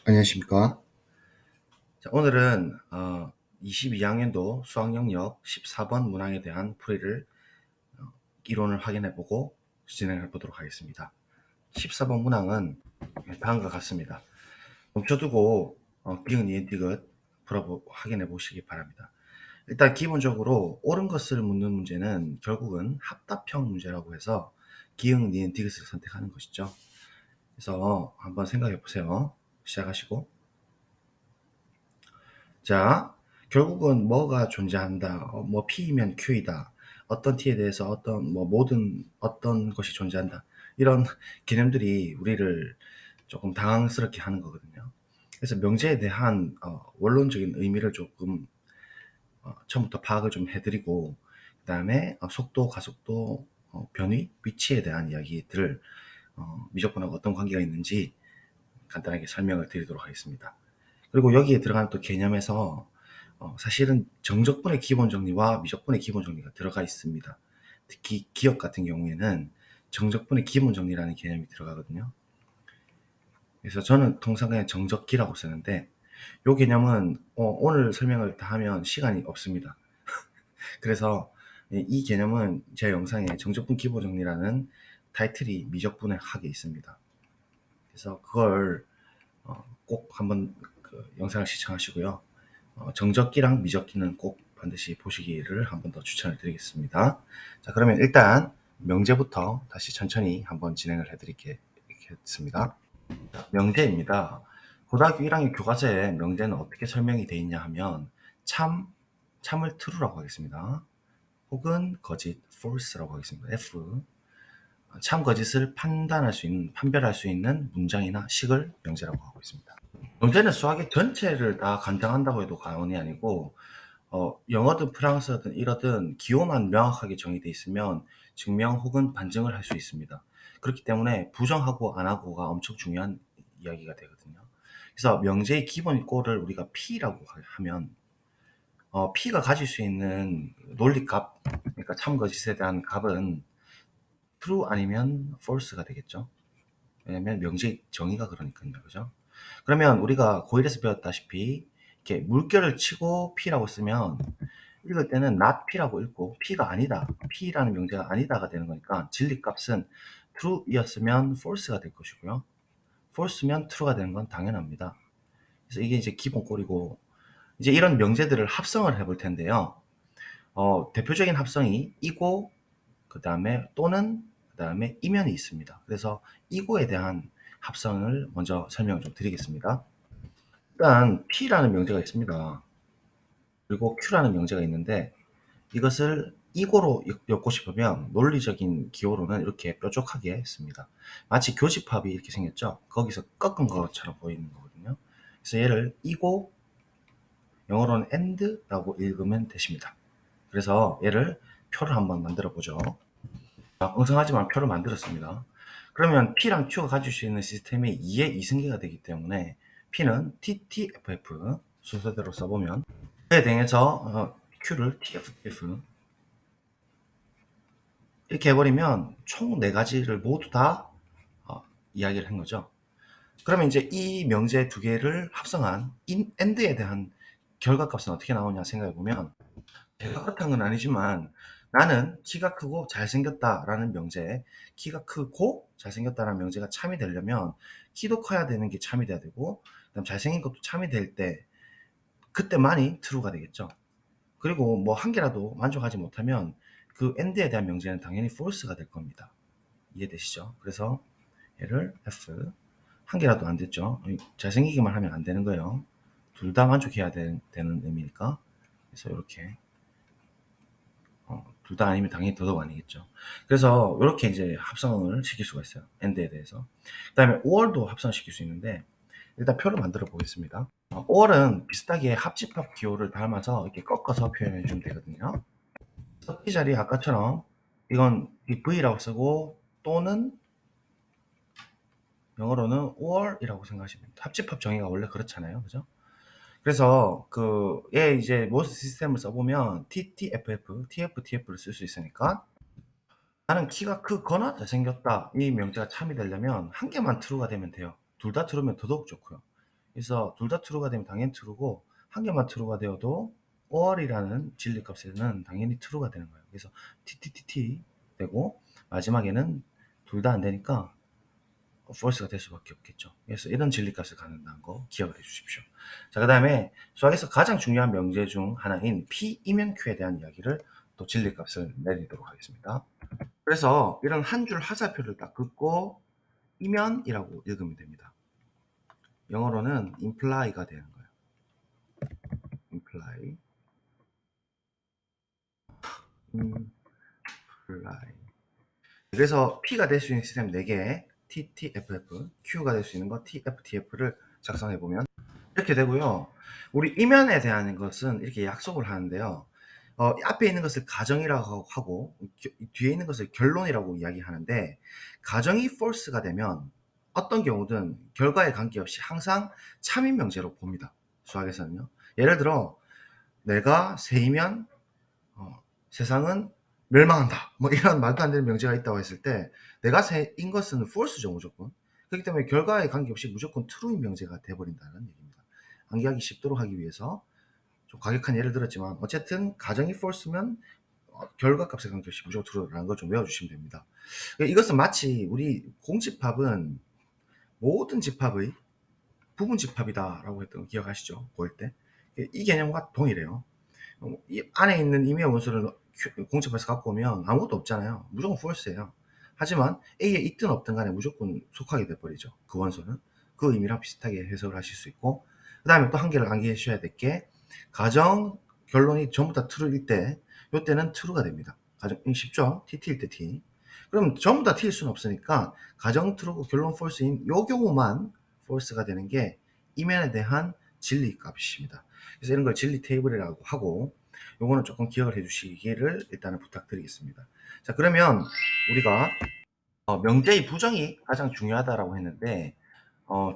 안녕하십니까. 자, 오늘은 22학년도 수학 영역 14번 문항에 대한 풀이를 이론을 확인해보고 진행해 보도록 하겠습니다. 14번 문항은 다음과 같습니다. 멈춰두고 기억, 니은, 디귿 확인해 보시기 바랍니다. 일단 기본적으로 옳은 것을 묻는 문제는 결국은 합답형 문제라고 해서 기억, 니은, 디귿을 선택하는 것이죠. 그래서 한번 생각해 보세요. 시작하시고. 자, 결국은 뭐가 존재한다. 뭐 P이면 Q이다. 어떤 T에 대해서 모든 어떤 것이 존재한다. 이런 개념들이 우리를 조금 당황스럽게 하는 거거든요. 그래서 명제에 대한 원론적인 의미를 조금 처음부터 파악을 좀 해드리고, 그 다음에 속도, 가속도, 변위, 위치에 대한 이야기들을 미적분하고 어떤 관계가 있는지 간단하게 설명을 드리도록 하겠습니다. 그리고 여기에 들어가는 또 개념에서 사실은 정적분의 기본 정리와 미적분의 기본 정리가 들어가 있습니다. 특히 기억 같은 경우에는 정적분의 기본 정리라는 개념이 들어가거든요. 그래서 저는 통상 그냥 정적기라고 쓰는데 이 개념은 오늘 설명을 다 하면 시간이 없습니다. 그래서 이 개념은 제 영상에 정적분 기본 정리라는 타이틀이 미적분의 학에 있습니다. 그래서 그걸 꼭 한번 그 영상을 시청하시고요. 정적기랑 미적기는 꼭 반드시 보시기를 한 번 더 추천을 드리겠습니다. 자, 그러면 일단 명제부터 다시 천천히 한번 진행을 해드리겠습니다. 명제입니다. 고등학교 1학년 교과서에 명제는 어떻게 설명이 되어 있냐 하면 참을 true라고 하겠습니다. 혹은 거짓 false라고 하겠습니다. F. 참 거짓을 판별할 수 있는 문장이나 식을 명제라고 하고 있습니다. 명제는 수학의 전체를 다 관장한다고 해도 과언이 아니고 영어든 프랑스어든 이러든 기호만 명확하게 정의되어 있으면 증명 혹은 반증을 할 수 있습니다. 그렇기 때문에 부정하고 안 하고가 엄청 중요한 이야기가 되거든요. 그래서 명제의 기본 꼴을 우리가 P라고 하면 P가 가질 수 있는 논리값, 그러니까 참거짓에 대한 값은 true 아니면 false가 되겠죠. 왜냐면 명제의 정의가 그러니까요. 그죠? 그러면 우리가 고1에서 배웠다시피 이렇게 물결을 치고 P라고 쓰면 읽을 때는 not P라고 읽고 P가 아니다, P라는 명제가 아니다가 되는 거니까 진리값은 true이었으면 false가 될 것이고요. false면 true가 되는 건 당연합니다. 그래서 이게 이제 기본 꼴이고 이제 이런 명제들을 합성을 해볼 텐데요. 대표적인 합성이 이고 그 다음에 또는 그 다음에 이면이 있습니다. 그래서 이고에 대한 합성을 먼저 설명을 좀 드리겠습니다. 일단 P라는 명제가 있습니다. 그리고 Q라는 명제가 있는데 이것을 이고로 엮고 싶으면 논리적인 기호로는 이렇게 뾰족하게 했습니다. 마치 교집합이 이렇게 생겼죠. 거기서 꺾은 것처럼 보이는 거거든요. 그래서 얘를 이고, 영어로는 and라고 읽으면 되십니다. 그래서 얘를 표를 한번 만들어 보죠. 엉성하지만 표를 만들었습니다. 그러면 P랑 Q가 가질 수 있는 시스템이 2의 이승계가 되기 때문에 P는 TTFF 순서대로 써보면 그에 대해서 Q를 TFF 이렇게 해버리면 총 4가지를 모두 다 이야기를 한 거죠. 그러면 이제 이 명제 2개를 합성한 AND에 대한 결과값은 어떻게 나오냐 생각해 보면 제가 그렇다는 건 아니지만 나는 키가 크고 잘생겼다라는 명제에 키가 크고 잘생겼다라는 명제가 참이 되려면 키도 커야 되는 게 참이 돼야 되고 그다음 잘생긴 것도 참이 될 때 그때만이 true가 되겠죠. 그리고 뭐 한 개라도 만족하지 못하면 그 end에 대한 명제는 당연히 false가 될 겁니다. 이해되시죠? 그래서 얘를 F 한 개라도 안 됐죠. 잘생기기만 하면 안 되는 거예요. 둘 다 만족해야 되는 의미니까. 그래서 이렇게 둘 다 아니면 당연히 더더욱 아니겠죠. 그래서 이렇게 이제 합성을 시킬 수가 있어요. AND에 대해서. 그 다음에 OR도 합성시킬 수 있는데 일단 표를 만들어 보겠습니다. OR은 비슷하게 합집합 기호를 닮아서 이렇게 꺾어서 표현해 주면 되거든요. 이 자리 아까처럼 이건 V라고 쓰고 또는 영어로는 or이라고 생각하시면 됩니다. 합집합 정의가 원래 그렇잖아요. 그죠? 그래서 얘 이제 모스 시스템을 써보면 TTFF, TFTF를 쓸 수 있으니까 나는 키가 크거나 잘생겼다 이 명제가 참이 되려면 한 개만 true가 되면 돼요. 둘 다 true면 더더욱 좋고요. 그래서 둘 다 true가 되면 당연히 true고 한 개만 true가 되어도 or이라는 진리값에는 당연히 true가 되는 거예요. 그래서 tttT 되고 마지막에는 둘 다 안 되니까 false가 될 수밖에 없겠죠. 그래서 이런 진리값을 갖는다는 거 기억을 해 주십시오. 자, 그 다음에 수학에서 가장 중요한 명제 중 하나인 P이면 Q에 대한 이야기를 또 진리값을 내리도록 하겠습니다. 그래서 이런 한 줄 하자표를 딱 긋고 이면이라고 읽으면 됩니다. 영어로는 imply가 되는 거예요. imply. imply. 그래서 P가 될 수 있는 시스템 4개, TTFF, Q가 될 수 있는 거 TFTF를 작성해 보면 이렇게 되고요. 우리 이면에 대한 것은 이렇게 약속을 하는데요. 앞에 있는 것을 가정이라고 하고 뒤에 있는 것을 결론이라고 이야기하는데 가정이 false가 되면 어떤 경우든 결과에 관계없이 항상 참인 명제로 봅니다. 수학에서는요. 예를 들어 내가 새이면 세상은 멸망한다. 뭐 이런 말도 안 되는 명제가 있다고 했을 때 내가 새인 것은 false죠 무조건. 그렇기 때문에 결과에 관계없이 무조건 true인 명제가 돼버린다는 얘기입니다. 암기하기 쉽도록 하기 위해서 좀 과격한 예를 들었지만 어쨌든 가정이 false면 결과값에 관계없이 무조건 true라는 걸 좀 외워주시면 됩니다. 이것은 마치 우리 공집합은 모든 집합의 부분 집합이다라고 했던 거 기억하시죠? 고1 때. 이 개념과 동일해요. 이 안에 있는 임의의 원소를 공집해서 갖고 오면 아무것도 없잖아요. 무조건 false예요. 하지만 A에 있든 없든 간에 무조건 속하게 돼버리죠. 그 원소는. 그 의미랑 비슷하게 해석을 하실 수 있고 그 다음에 또 한 개를 암기해 주셔야 될 게 가정 결론이 전부 다 true일 때 이때는 true가 됩니다. 가정 쉽죠? TT일 때 T. 그럼 전부 다 T일 수는 없으니까 가정 true고 결론 false인 요 경우만 false가 되는 게 이면에 대한 진리 값입니다. 그래서 이런 걸 진리 테이블이라고 하고 요거는 조금 기억을 해 주시기를 일단은 부탁드리겠습니다. 자, 그러면 우리가 명제의 부정이 가장 중요하다라고 했는데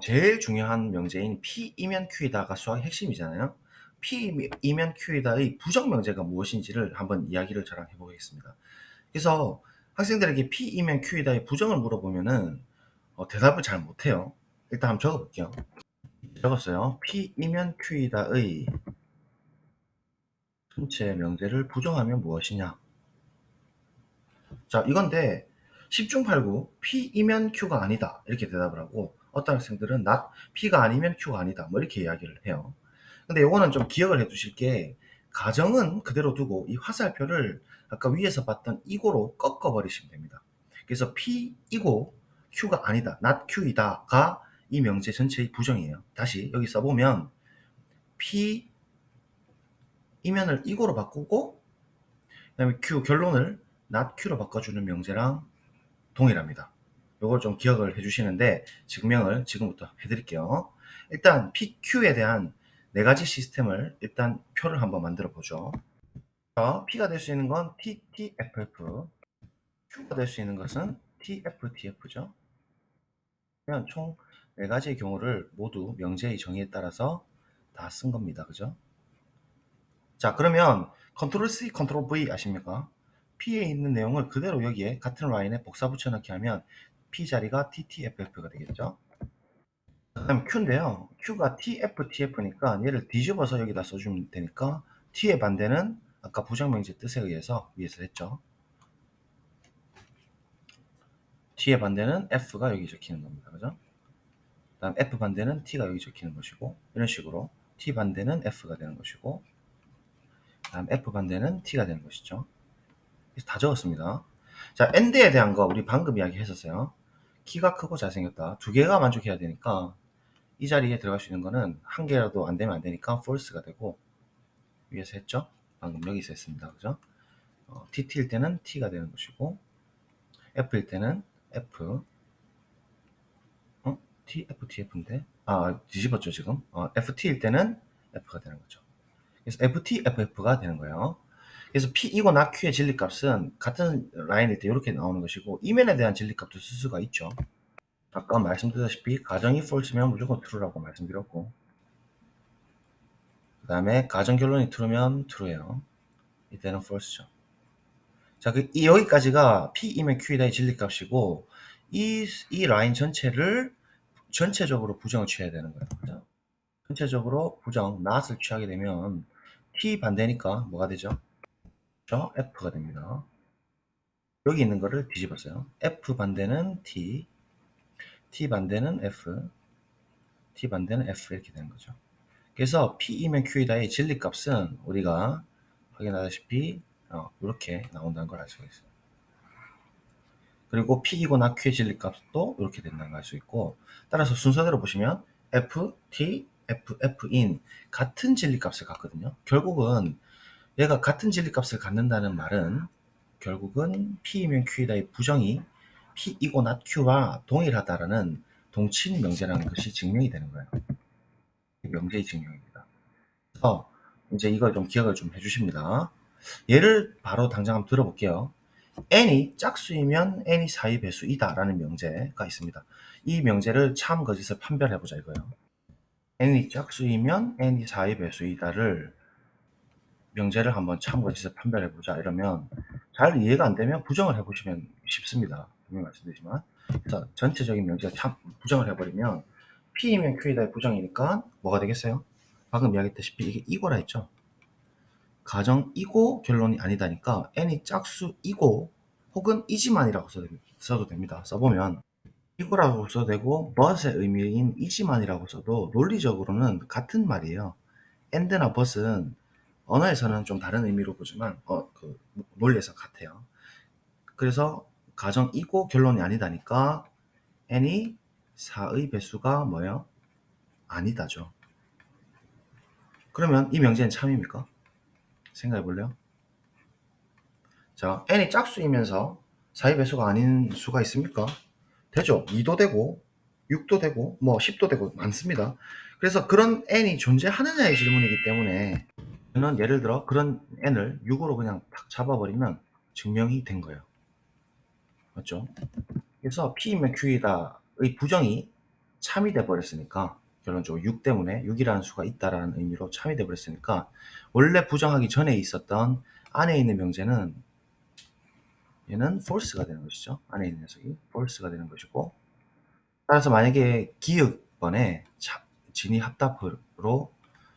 제일 중요한 명제인 P이면 Q이다가 수학의 핵심이잖아요. P이면 Q이다의 부정 명제가 무엇인지를 한번 이야기를 저랑 해보겠습니다. 그래서 학생들에게 P이면 Q이다의 부정을 물어보면은 대답을 잘 못해요. 일단 한번 적어볼게요. 적었어요. P이면 Q이다의 전체 명제를 부정하면 무엇이냐. 자, 이건데 10중 8구 P이면 Q가 아니다 이렇게 대답을 하고 어떤 학생들은 P가 아니면 Q가 아니다 뭐 이렇게 이야기를 해요. 근데 요거는 좀 기억을 해 두실 게 가정은 그대로 두고 이 화살표를 아까 위에서 봤던 이고로 꺾어 버리시면 됩니다. 그래서 P이고 Q가 아니다 not Q이다가 이 명제 전체의 부정이에요. 다시 여기 써보면 P 이면을 이고로 바꾸고 그 다음에 Q 결론을 not Q로 바꿔주는 명제랑 동일합니다. 이걸 좀 기억을 해주시는데 증명을 지금부터 해드릴게요. 일단 PQ에 대한 네 가지 시스템을 일단 표를 한번 만들어 보죠. P가 될 수 있는 건 TTFF, Q가 될 수 있는 것은 TFTF죠. 그냥 총 네 가지의 경우를 모두 명제의 정의에 따라서 다 쓴 겁니다. 그죠? 자, 그러면 컨트롤 C, 컨트롤 V 아십니까? P에 있는 내용을 그대로 여기에 같은 라인에 복사 붙여넣기 하면 P 자리가 TTFF가 되겠죠? 그 다음 Q인데요. Q가 TFTF니까 얘를 뒤집어서 여기다 써주면 되니까 T의 반대는 아까 부정명제 뜻에 의해서 위에서 했죠. T의 반대는 F가 여기 적히는 겁니다. 그죠? 그 다음 F 반대는 T가 여기 적히는 것이고 이런 식으로 T 반대는 F가 되는 것이고 그 다음 F 반대는 T가 되는 것이죠. 그래서 다 적었습니다. 자, 엔드에 대한 거 우리 방금 이야기 했었어요. 키가 크고 잘생겼다. 두 개가 만족해야 되니까 이 자리에 들어갈 수 있는 거는 한 개라도 안 되면 안 되니까 false가 되고 위에서 했죠? 방금 여기서 했습니다. 그죠? TT일 때는 T가 되는 것이고 F일 때는 F TFTF인데 뒤집었죠 지금 FT일 때는 F가 되는 거죠. 그래서 FTFF가 되는 거예요. 그래서 P이고 not Q의 진리값은 같은 라인일 때 이렇게 나오는 것이고 이면에 대한 진리값도 쓸 수가 있죠. 아까 말씀드렸다시피 가정이 false면 무조건 true라고 말씀드렸고 그 다음에 가정 결론이 true면 true예요. 이때는 false죠. 자, 여기까지가 P이면 Q이다의 진리값이고 이 라인 전체를 전체적으로 부정을 취해야 되는 거예요. 전체적으로 부정 not을 취하게 되면 t 반대니까 뭐가 되죠? f가 됩니다. 여기 있는 거를 뒤집었어요. f 반대는 t, t 반대는 f, t 반대는 f 이렇게 되는 거죠. 그래서 P이면 Q이다의 진리값은 우리가 확인하다시피 이렇게 나온다는 걸 알 수가 있어요. 그리고 P이거나 Q의 진리값도 이렇게 된다는 걸 알 수 있고, 따라서 순서대로 보시면 F, T, F, F인 같은 진리값을 갖거든요. 결국은 얘가 같은 진리값을 갖는다는 말은 결국은 P이면 Q이다의 부정이 P이거나 Q와 동일하다라는 동친 명제라는 것이 증명이 되는 거예요. 명제의 증명입니다. 그래서 이제 이걸 좀 기억을 좀 해주십니다. 예를 바로 당장 한번 들어볼게요. n이 짝수이면 n이 4의 배수이다 라는 명제가 있습니다. 이 명제를 참 거짓을 판별해보자 이거예요. n이 짝수이면 n이 4의 배수이다를 명제를 한번 참 거짓을 판별해보자 이러면 잘 이해가 안 되면 부정을 해보시면 쉽습니다. 분명히 말씀드리지만, 그래서 전체적인 명제가 참 부정을 해버리면 P이면 Q이다의 부정이니까 뭐가 되겠어요? 방금 이야기했다시피 이게 이거라 했죠. 가정이고 결론이 아니다니까 n이 짝수이고 혹은 이지만이라고 써도 됩니다. 써보면 이거라고 써도 되고 but의 의미인 이지만이라고 써도 논리적으로는 같은 말이에요. and나 but은 언어에서는 좀 다른 의미로 보지만 그 논리에서 같아요. 그래서 가정이고 결론이 아니다니까 n이 4의 배수가 뭐예요? 아니다죠. 그러면 이 명제는 참입니까? 생각해 볼래요? 자, n이 짝수이면서 4의 배수가 아닌 수가 있습니까? 되죠. 2도 되고 6도 되고 뭐 10도 되고 많습니다. 그래서 그런 n이 존재하느냐의 질문이기 때문에 저는 예를 들어 그런 n을 6으로 그냥 탁 잡아버리면 증명이 된 거예요. 맞죠? 그래서 P이면 Q이다의 부정이 참이 돼버렸으니까 결론적으로 6 때문에 6이라는 수가 있다라는 의미로 참이 돼버렸으니까 원래 부정하기 전에 있었던 안에 있는 명제는 얘는 false가 되는 것이죠. 안에 있는 녀석이 false가 되는 것이고, 따라서 만약에 기역번에 진이 합답으로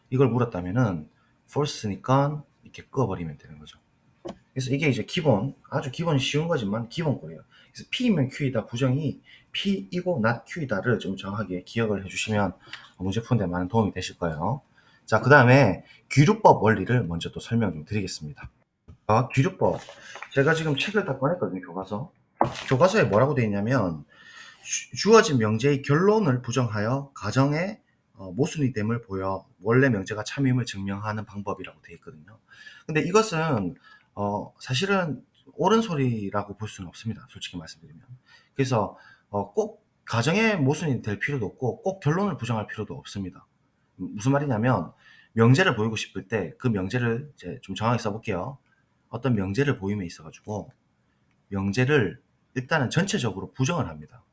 이걸 물었다면은 false니까 이렇게 끄어버리면 되는 거죠. 그래서 이게 이제 기본, 아주 기본 쉬운 거지만 기본거예요. 그래서 P이면 Q이다 부정이 P이고 not Q이다를 좀 정확하게 기억을 해주시면 문제 푸는데 많은 도움이 되실 거예요. 자, 그 다음에 귀류법 원리를 먼저 또 설명 좀 드리겠습니다. 귀류법. 제가 지금 책을 다 꺼냈거든요, 교과서. 교과서에 뭐라고 되어 있냐면, 주어진 명제의 결론을 부정하여 가정의 모순이 됨을 보여 원래 명제가 참임을 증명하는 방법이라고 되어 있거든요. 근데 이것은 사실은 옳은 소리라고 볼 수는 없습니다. 솔직히 말씀드리면. 그래서 꼭 가정의 모순이 될 필요도 없고 꼭 결론을 부정할 필요도 없습니다. 무슨 말이냐면 명제를 보이고 싶을 때 그 명제를 이제 좀 정확히 써볼게요. 어떤 명제를 보임에 있어가지고 명제를 일단은 전체적으로 부정을 합니다.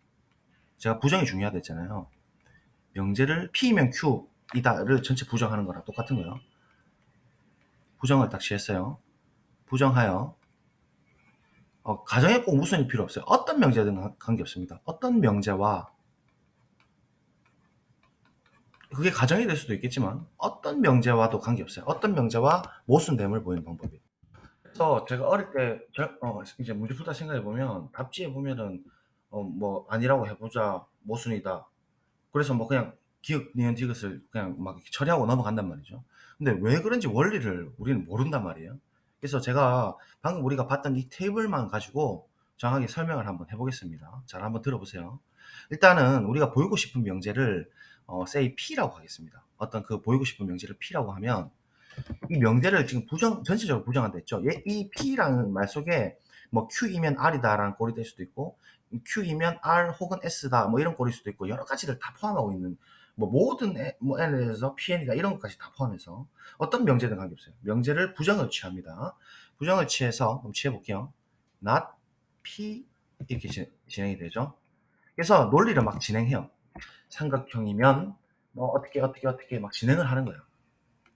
제가 부정이 중요하다 했잖아요. 명제를 P이면 Q이다를 전체 부정하는 거랑 똑같은 거예요. 부정을 딱 취했어요. 부정하여 가정에 꼭 무슨이 필요 없어요. 어떤 명제든 관계없습니다. 어떤 명제와 그게 가정이 될 수도 있겠지만 어떤 명제와도 관계없어요. 어떤 명제와 모순됨을 보이는 방법이에요. 그래서 제가 어릴 때 이제 문제 풀다 생각해 보면 답지에 보면은 뭐 아니라고 해보자 모순이다. 그래서 뭐 그냥 기억 니은 디귿을 그냥 막 처리하고 넘어간단 말이죠. 근데 왜 그런지 원리를 우리는 모른단 말이에요. 그래서 제가 방금 우리가 봤던 이 테이블만 가지고 정확하게 설명을 한번 해보겠습니다. 잘 한번 들어보세요. 일단은 우리가 보이고 싶은 명제를 say P라고 하겠습니다. 어떤 그 보이고 싶은 명제를 P라고 하면 이 명제를 지금 전체적으로 부정한다 했죠. 이 P라는 말 속에 뭐 Q이면 R이다라는 꼴이 될 수도 있고 Q이면 R 혹은 S다 뭐 이런 꼴일 수도 있고 여러 가지를 다 포함하고 있는 뭐 모든 뭐 N에 대해서 PN이다 이런 것까지 다 포함해서 어떤 명제든 관계없어요. 명제를 부정을 취합니다. 부정을 취해서 한번 취해볼게요. not P 이렇게 진행이 되죠. 그래서 논리를 막 진행해요. 삼각형이면 뭐 어떻게 막 진행을 하는 거예요.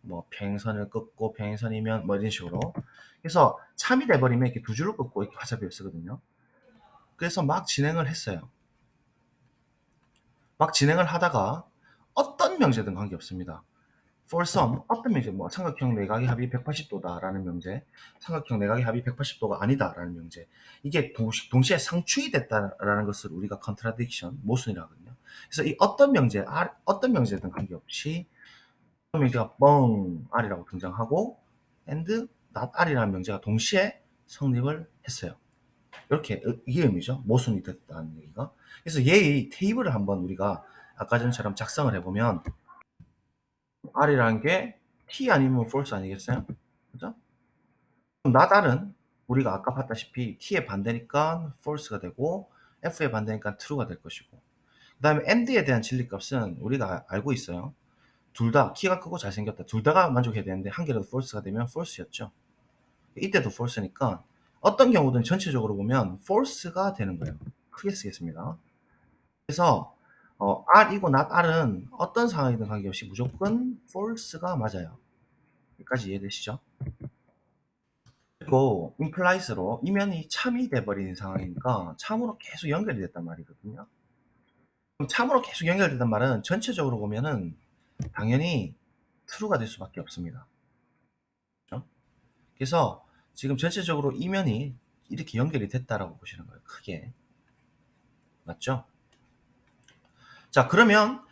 뭐 평행선을 끊고 평행선이면 뭐 이런 식으로. 그래서 참이 돼버리면 이렇게 두 줄을 끊고 이렇게 화살표를 쓰거든요. 그래서 막 진행을 했어요. 막 진행을 하다가 어떤 명제든 관계없습니다. for some 어떤 명제 뭐 삼각형 내각의 합이 180도다라는 명제, 삼각형 내각의 합이 180도가 아니다라는 명제. 이게 동시에 상충이 됐다라는 것을 우리가 contradiction, 모순이라고 하거든요. 그래서 이 어떤 명제, 어떤 명제든 관계없이 어떤 명제가 뻥 R이라고 등장하고 and not R이라는 명제가 동시에 성립을 했어요. 이렇게 이게 의미죠. 모순이 됐다는 얘기가. 그래서 얘의 테이블을 한번 우리가 아까 전처럼 작성을 해보면 R이라는 게 T 아니면 false 아니겠어요? 그죠? 그럼 not R은 우리가 아까 봤다시피 T의 반대니까 false가 되고 F의 반대니까 true가 될 것이고, 그 다음에 AND에 대한 진리값은 우리가 알고 있어요. 둘 다 키가 크고 잘생겼다. 둘 다가 만족해야 되는데 한 개라도 false가 되면 false였죠. 이때도 false니까 어떤 경우든 전체적으로 보면 false가 되는 거예요. 크게 쓰겠습니다. 그래서 R이고 not R은 어떤 상황이든 관계없이 무조건 false가 맞아요. 여기까지 이해되시죠? 그리고 implies로 이면이 참이 돼버리는 상황이니까 참으로 계속 연결이 됐단 말이거든요. 그럼 참으로 계속 연결됐단 말은 전체적으로 보면은 당연히 true가 될 수밖에 없습니다. 그렇죠? 그래서 지금 전체적으로 이면이 이렇게 연결이 됐다라고 보시는 거예요. 크게. 맞죠? 자, 그러면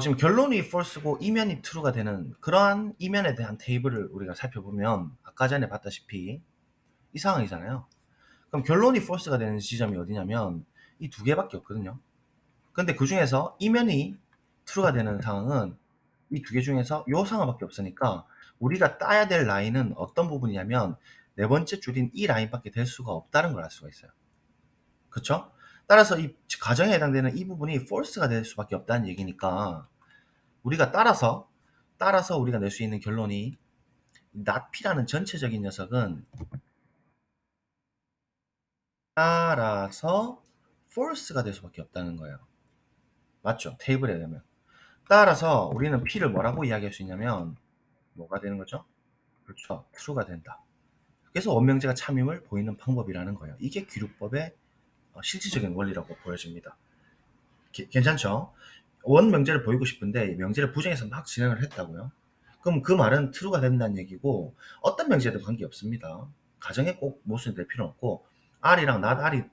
지금 결론이 false고 이면이 true가 되는 그러한 이면에 대한 테이블을 우리가 살펴보면 아까 전에 봤다시피 이 상황이잖아요. 그럼 결론이 false가 되는 지점이 어디냐면 이 두 개밖에 없거든요. 근데 그 중에서 이면이 true가 되는 상황은 이 두 개 중에서 요 상황밖에 없으니까 우리가 따야 될 라인은 어떤 부분이냐면 네 번째 줄인 이 라인밖에 될 수가 없다는 걸 알 수가 있어요. 그쵸? 따라서 이 가정에 해당되는 이 부분이 false가 될 수밖에 없다는 얘기니까 우리가 따라서 우리가 낼 수 있는 결론이 not p라는 전체적인 녀석은 따라서 false가 될 수밖에 없다는 거예요. 맞죠? 테이블에 되면. 따라서 우리는 p를 뭐라고 이야기할 수 있냐면 뭐가 되는 거죠? 그렇죠. true가 된다. 그래서 원명제가 참임을 보이는 방법이라는 거예요. 이게 귀luc법의 실질적인 원리라고 보여집니다. 괜찮죠? 원명제를 보이고 싶은데 명제를 부정해서 막 진행을 했다고요? 그럼 그 말은 true가 된다는 얘기고 어떤 명제든 관계없습니다. 가정에 꼭 모순이 될 필요는 없고 R이랑 not R이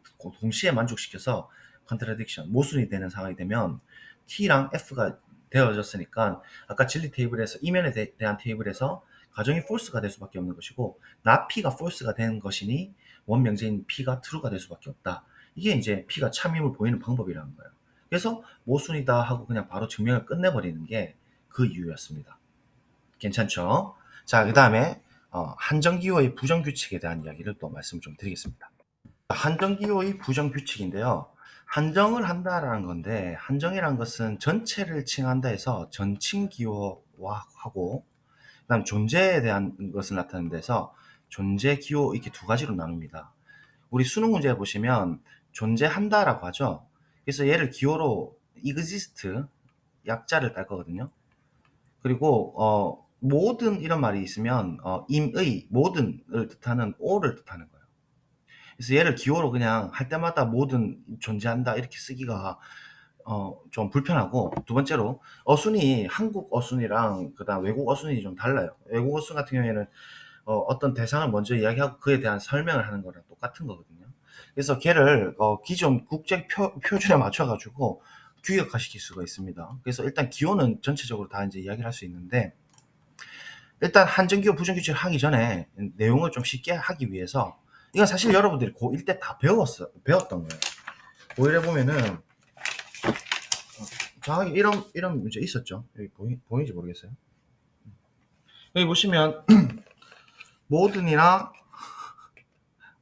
동시에 만족시켜서 contradiction, 모순이 되는 상황이 되면 T랑 F가 되어졌으니까 아까 진리 테이블에서 이면에 대한 테이블에서 가정이 false가 될 수밖에 없는 것이고 not P가 false가 되는 것이니 원명제인 P가 true가 될 수밖에 없다. 이게 이제 P가 참임을 보이는 방법이라는 거예요. 그래서 모순이다 하고 그냥 바로 증명을 끝내버리는 게 그 이유였습니다. 괜찮죠? 자, 그 다음에 한정기호의 부정규칙에 대한 이야기를 또 말씀 좀 드리겠습니다. 한정기호의 부정규칙인데요. 한정을 한다라는 건데 한정이라는 것은 전체를 칭한다 해서 전칭기호하고 그다음 존재에 대한 것을 나타내는 데서 존재기호 이렇게 두 가지로 나눕니다. 우리 수능 문제 보시면 존재한다라고 하죠. 그래서 얘를 기호로 exist 약자를 딸 거거든요. 그리고 모든 이런 말이 있으면 임의 모든을 뜻하는 all을 뜻하는 거예요. 그래서 얘를 기호로 그냥 할 때마다 모든 존재한다 이렇게 쓰기가 좀 불편하고, 두 번째로 어순이 한국 어순이랑 그다음 외국 어순이 좀 달라요. 외국 어순 같은 경우에는 어떤 대상을 먼저 이야기하고 그에 대한 설명을 하는 거랑 똑같은 거거든요. 그래서 걔를 기존 국제 표준에 맞춰가지고 규격화시킬 수가 있습니다. 그래서 일단 기호는 전체적으로 다 이제 이야기를 할 수 있는데 일단 한정기호 부정규칙을 하기 전에 내용을 좀 쉽게 하기 위해서 이건 사실 여러분들이 고1 때 다 배웠던 거예요. 고1에 보면은 정확히 이런 문제 있었죠. 여기 보이는지 모르겠어요. 여기 보시면 모든이나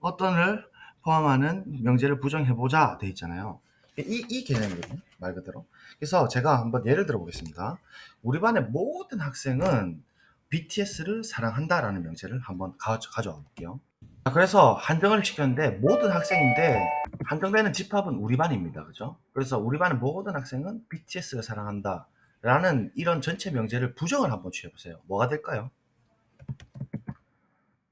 어떤을 포함하는 명제를 부정해보자 돼 있잖아요. 이 개념이거든요, 말 그대로. 그래서 제가 한번 예를 들어 보겠습니다. 우리 반의 모든 학생은 BTS를 사랑한다라는 명제를 한번 가져와 볼게요. 그래서 한정을 시켰는데 모든 학생인데 한정되는 집합은 우리 반입니다. 그죠? 그래서 우리 반의 모든 학생은 BTS를 사랑한다 라는 이런 전체 명제를 부정을 한번 취해보세요. 뭐가 될까요?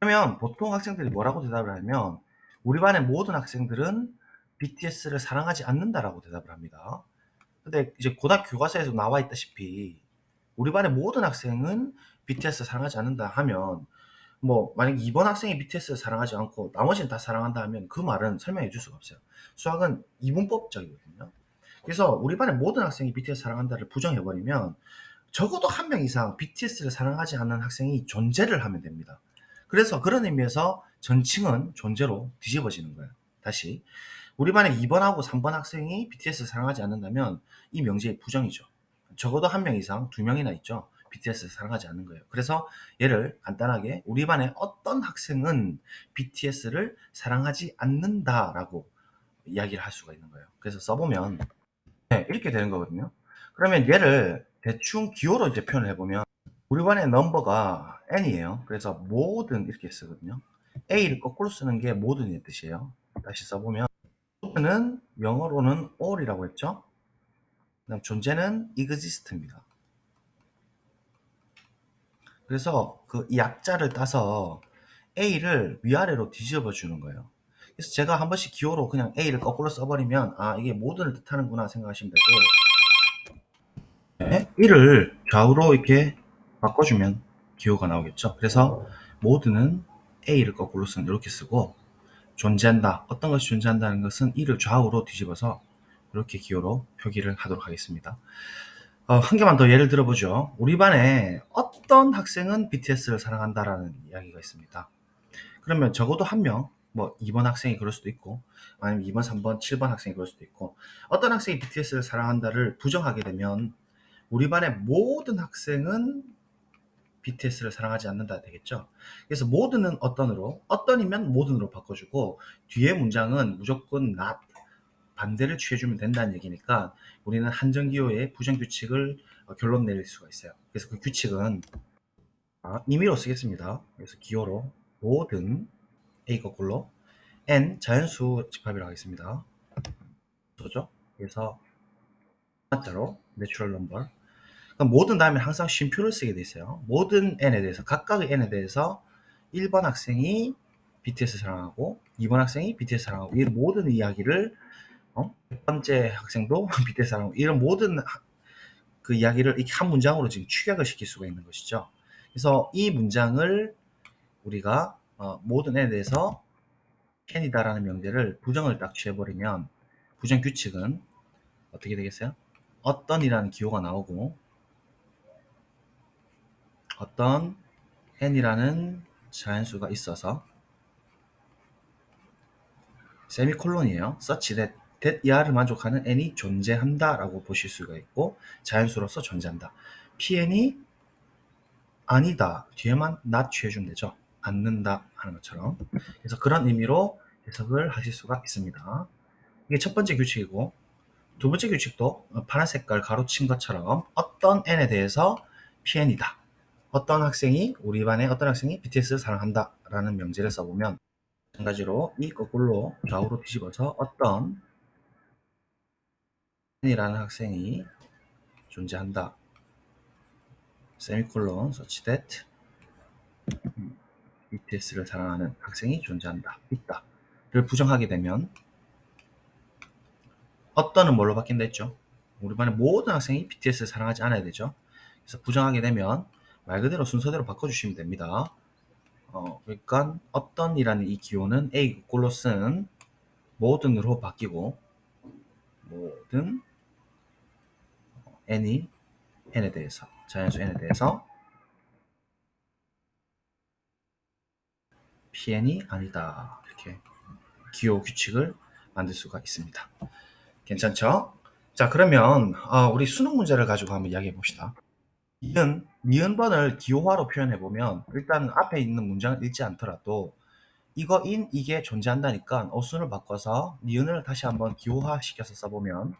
그러면 보통 학생들이 뭐라고 대답을 하면 우리 반의 모든 학생들은 BTS를 사랑하지 않는다라고 대답을 합니다. 근데 이제 고등학교 교과서에서 나와 있다시피 우리 반의 모든 학생은 BTS를 사랑하지 않는다 하면 뭐 만약에 이번 학생이 BTS를 사랑하지 않고 나머지는 다 사랑한다 하면 그 말은 설명해 줄 수가 없어요. 수학은 이분법적이거든요. 그래서 우리 반의 모든 학생이 BTS 사랑한다를 부정해 버리면 적어도 한 명 이상 BTS를 사랑하지 않는 학생이 존재를 하면 됩니다. 그래서 그런 의미에서 전칭은 존재로 뒤집어지는 거예요. 다시 우리 반에 2번하고 3번 학생이 BTS를 사랑하지 않는다면 이 명제의 부정이죠. 적어도 한 명 이상, 두 명이나 있죠. BTS를 사랑하지 않는 거예요. 그래서 얘를 간단하게 우리 반의 어떤 학생은 BTS를 사랑하지 않는다라고 이야기를 할 수가 있는 거예요. 그래서 써보면 네, 이렇게 되는 거거든요. 그러면 얘를 대충 기호로 이제 표현을 해보면 우리 반의 넘버가 n이에요. 그래서 모든 이렇게 쓰거든요. a를 거꾸로 쓰는 게 모든의 뜻이에요. 다시 써보면 모든은 영어로는 all이라고 했죠. 그다음 존재는 exist입니다. 그래서 그 약자를 따서 a를 위아래로 뒤집어 주는 거예요. 그래서 제가 한 번씩 기호로 그냥 a를 거꾸로 써버리면 아 이게 모든을 뜻하는구나 생각하시면 되고 네, 이를 좌우로 이렇게 바꿔주면 기호가 나오겠죠. 그래서 모든은 a를 거꾸로 쓰는 이렇게 쓰고 존재한다. 어떤 것이 존재한다는 것은 이를 좌우로 뒤집어서 이렇게 기호로 표기를 하도록 하겠습니다. 한 개만 더 예를 들어보죠. 우리 반에 어떤 학생은 BTS를 사랑한다라는 이야기가 있습니다. 그러면 적어도 한 명, 뭐 2번 학생이 그럴 수도 있고 아니면 2번, 3번, 7번 학생이 그럴 수도 있고 어떤 학생이 BTS를 사랑한다를 부정하게 되면 우리 반의 모든 학생은 BTS를 사랑하지 않는다 되겠죠. 그래서 모든은 어떤으로, 어떤이면 모든으로 바꿔주고 뒤에 문장은 무조건 not, 반대를 취해주면 된다는 얘기니까 우리는 한정기호의 부정규칙을 결론 내릴 수가 있어요. 그래서 그 규칙은 임의로 쓰겠습니다. 그래서 기호로 모든 A 거꾸로 n 자연수 집합이라고 하겠습니다. 그죠? 그래서 자로 내추럴 넘버 그럼 모든 다음에 항상 쉼표를 쓰게 돼 있어요. 모든 n에 대해서 각각의 n에 대해서 1번 학생이 BTS 사랑하고 2번 학생이 BTS 사랑하고 이 모든 이야기를 첫 번째 학생도 BTS 사랑하고 이런 모든 그 이야기를 이렇게 한 문장으로 지금 축약을 시킬 수가 있는 것이죠. 그래서 이 문장을 우리가 모든 n에 대해서 캔이다라는 명제를 부정을 딱 취해버리면 부정 규칙은 어떻게 되겠어요? 어떤이라는 기호가 나오고 어떤 n이라는 자연수가 있어서 세미콜론이에요. such that 이하를 만족하는 n이 존재한다라고 보실 수가 있고 자연수로서 존재한다. pn이 아니다 뒤에만 not 취해주면 되죠. 않는다 하는 것처럼. 그래서 그런 의미로 해석을 하실 수가 있습니다. 이게 첫 번째 규칙이고 두 번째 규칙도 파란 색깔 가로친 것처럼 어떤 n에 대해서 pn이다. 어떤 학생이 우리 반의 어떤 학생이 BTS를 사랑한다 라는 명제를 써보면 마찬가지로 이 거꾸로 좌우로 뒤집어서 어떤 n이라는 학생이 존재한다. 세미콜론 such that BTS를 사랑하는 학생이 존재한다. 있다를 부정하게 되면 어떤은 뭘로 바뀐다 했죠? 우리 반의 모든 학생이 BTS를 사랑하지 않아야 되죠. 그래서 부정하게 되면 말 그대로 순서대로 바꿔주시면 됩니다. 그러니까 어떤이라는 이 기호는 A 거꾸로 쓴 모든으로 바뀌고 모든 n이 n에 대해서 자연수 n에 대해서 pn이 아니다 이렇게 기호 규칙을 만들 수가 있습니다. 괜찮죠? 자 그러면 우리 수능 문제를 가지고 한번 이야기해 봅시다. 니은번을 기호화로 표현해 보면 일단 앞에 있는 문장을 읽지 않더라도 이거인 이게 존재한다니까 어순을 바꿔서 니은을 다시 한번 기호화 시켜서 써보면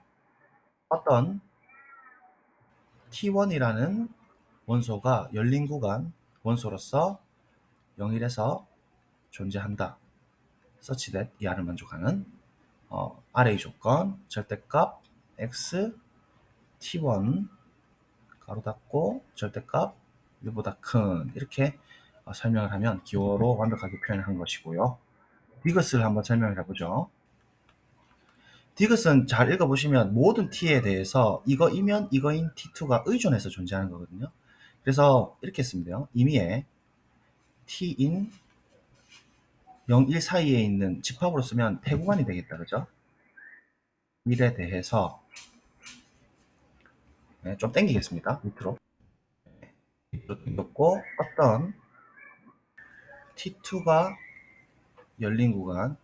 어떤 T1이라는 원소가 열린 구간 원소로서 0일에서 존재한다. such that 이하를 만족하는 아래의 조건 절대값 x t1 가로 닫고 절대값 1보다 큰 이렇게 설명을 하면 기호로 완벽하게 표현을 한 것이고요. 이것을 한번 설명을 해보죠. 디귿은 잘 읽어보시면 모든 t에 대해서 이거이면 이거인 t2가 의존해서 존재하는 거거든요. 그래서 이렇게 쓰면 돼요. 임의에 t인 0, 1 사이에 있는 집합으로 쓰면 태구간이 되겠다. 그죠? 1에 대해서 네, 좀 땡기겠습니다. 밑으로. 고 어떤 t2가 열린 구간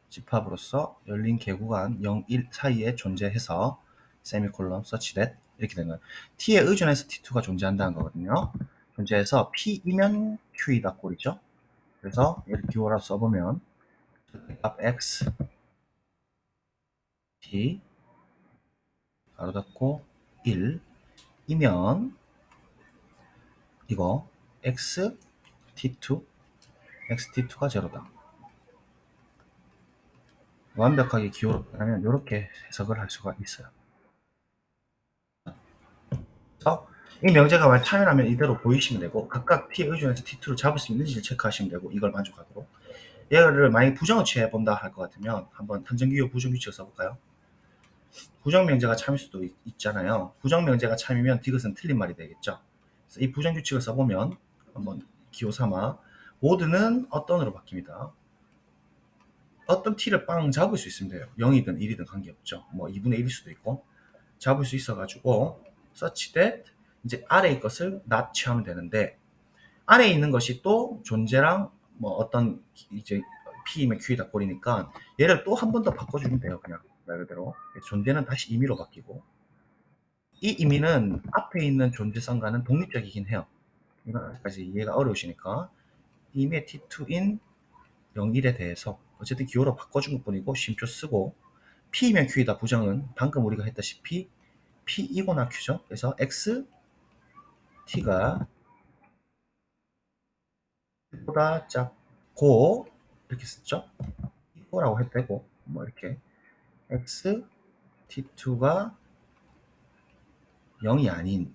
집합으로서 열린 개구간 0, 1 사이에 존재해서 세미콜론 such that 이렇게 되는 거예요. t에 의존해서 t2가 존재한다는 거거든요. 존재해서 p이면 q이다 꼴이죠. 그래서 얘를 기호라고 써보면 값 x t 가로 닫고 1이면 이거 x t2 x t2가 제로다. 완벽하게 기호로 하면 이렇게 해석을 할 수가 있어요. 그래서 이 명제가 만약 참여하면 이대로 보이시면 되고 각각 t에 의존해서 t2를 잡을 수 있는지를 체크하시면 되고 이걸 만족하도록 얘를 만약에 부정을 취해본다 할 것 같으면 한번 탄전기호 부정규칙을 써볼까요? 부정명제가 참일 수도 있잖아요. 부정명제가 참이면 디귿은 틀린 말이 되겠죠. 그래서 이 부정규칙을 써보면 한번 기호 삼아 모드는 어떤으로 바뀝니다. 어떤 t를 빵 잡을 수 있으면 돼요. 0이든 1이든 관계없죠. 뭐 2분의 1일 수도 있고 잡을 수 있어가지고 such that 이제 아래의 것을 not 취하면 되는데 안에 있는 것이 또 존재랑 뭐 어떤 이제 P이면 Q이다 꼴이니까 얘를 또 한 번 더 바꿔주면 돼요. 그냥 말 그대로 존재는 다시 임의로 바뀌고 이 임의는 앞에 있는 존재성과는 독립적이긴 해요. 이거까지 이해가 어려우시니까 임의 T2인 0, 1에 대해서 어쨌든 기호로 바꿔준 것 뿐이고 쉼표 쓰고 P이면 Q이다 부정은 방금 우리가 했다시피 P이거나 Q죠. 그래서 X, T가 보다 작고 이렇게 썼죠. 이거라고 해도 되고 뭐 이렇게 x t2가 0이 아닌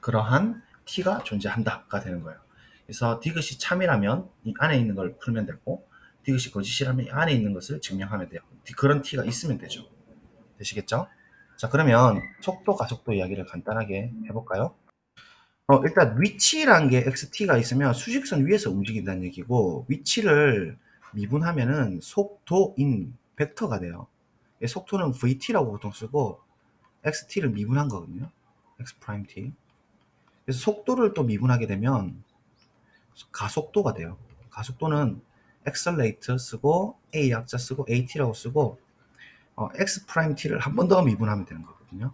그러한 t가 존재한다가 되는 거예요. 그래서 디귿이 참이라면 이 안에 있는 걸 풀면 되고 디귿이 거짓이라면 이 안에 있는 것을 증명하면 돼요. 그런 t가 있으면 되죠. 되시겠죠? 자, 그러면 속도 가속도 이야기를 간단하게 해볼까요? 일단 위치란 게 xt가 있으면 수직선 위에서 움직인다는 얘기고 위치를 미분하면은 속도인 벡터가 돼요. 속도는 vt라고 보통 쓰고 xt를 미분한 거거든요. x 프라임 t. 그래서 속도를 또 미분하게 되면 가속도가 돼요. 가속도는 accelerate 쓰고 a 약자 쓰고 at라고 쓰고 x 프라임 t를 한 번 더 미분하면 되는 거거든요.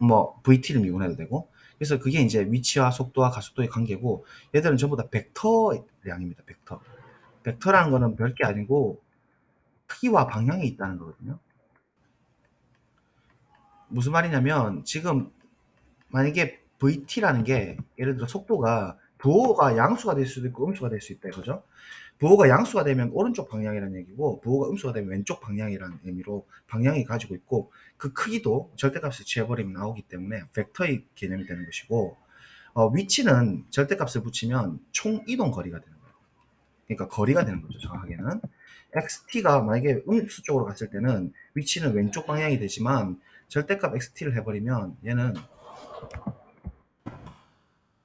뭐 vt를 미분해도 되고 그래서 그게 이제 위치와 속도와 가속도의 관계고 얘들은 전부 다 벡터량입니다. 벡터. 벡터라는 거는 별게 아니고 크기와 방향이 있다는 거거든요. 무슨 말이냐면 지금 만약에 vt라는 게 예를 들어 속도가 부호가 양수가 될 수도 있고 음수가 될 수 있다 이거죠. 부호가 양수가 되면 오른쪽 방향이라는 얘기고 부호가 음수가 되면 왼쪽 방향이라는 의미로 방향이 가지고 있고 그 크기도 절대값을 취해버리면 나오기 때문에 벡터의 개념이 되는 것이고 위치는 절대값을 붙이면 총 이동 거리가 되는 거예요. 그러니까 거리가 되는 거죠. 정확하게는 xt가 만약에 음수 쪽으로 갔을 때는 위치는 왼쪽 방향이 되지만 절대값 xt를 해버리면 얘는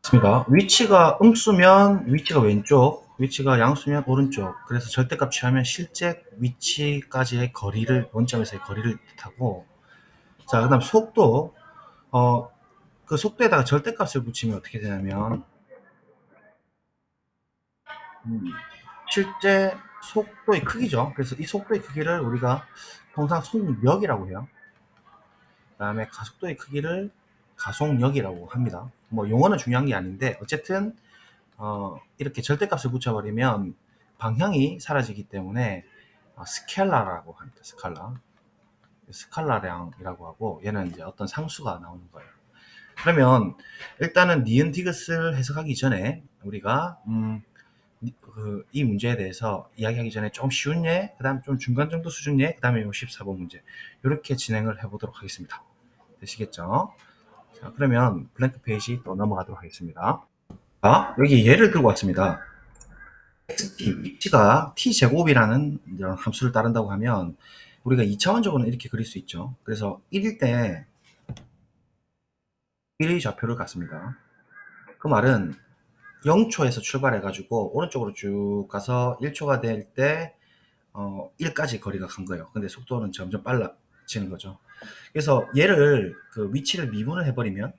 맞습니다. 위치가 음수면 위치가 왼쪽, 위치가 양수면 오른쪽. 그래서 절대값 취하면 실제 위치까지의 거리를 원점에서의 거리를 뜻하고, 자 그다음 속도. 그 속도에다가 절대값을 붙이면 어떻게 되냐면 실제 속도의 크기죠. 그래서 이 속도의 크기를 우리가 통상 속력이라고 해요. 그 다음에 가속도의 크기를 가속력이라고 합니다. 뭐 용어는 중요한 게 아닌데 어쨌든 이렇게 절대값을 붙여버리면 방향이 사라지기 때문에 스켈라라고 합니다. 스칼라량이라고 하고 얘는 이제 어떤 상수가 나오는 거예요. 그러면 일단은 니은 디귿을 해석하기 전에 우리가 이 문제에 대해서 이야기하기 전에 좀 쉬운 예, 그 다음 좀 중간 정도 수준 예, 그 다음에 14번 문제 이렇게 진행을 해보도록 하겠습니다. 되시겠죠? 자, 그러면 블랭크 페이지 또 넘어가도록 하겠습니다. 자, 여기 예를 들고 왔습니다. xt 위치가 t 제곱이라는 이런 함수를 따른다고 하면 우리가 2차원적으로는 이렇게 그릴 수 있죠. 그래서 1일 때 1의 좌표를 갖습니다. 그 말은 0초에서 출발해 가지고 오른쪽으로 쭉 가서 1초가 될 때 1까지 거리가 간 거예요. 근데 속도는 점점 빨라지는 거죠. 그래서 얘를 그 위치를 미분을 해버리면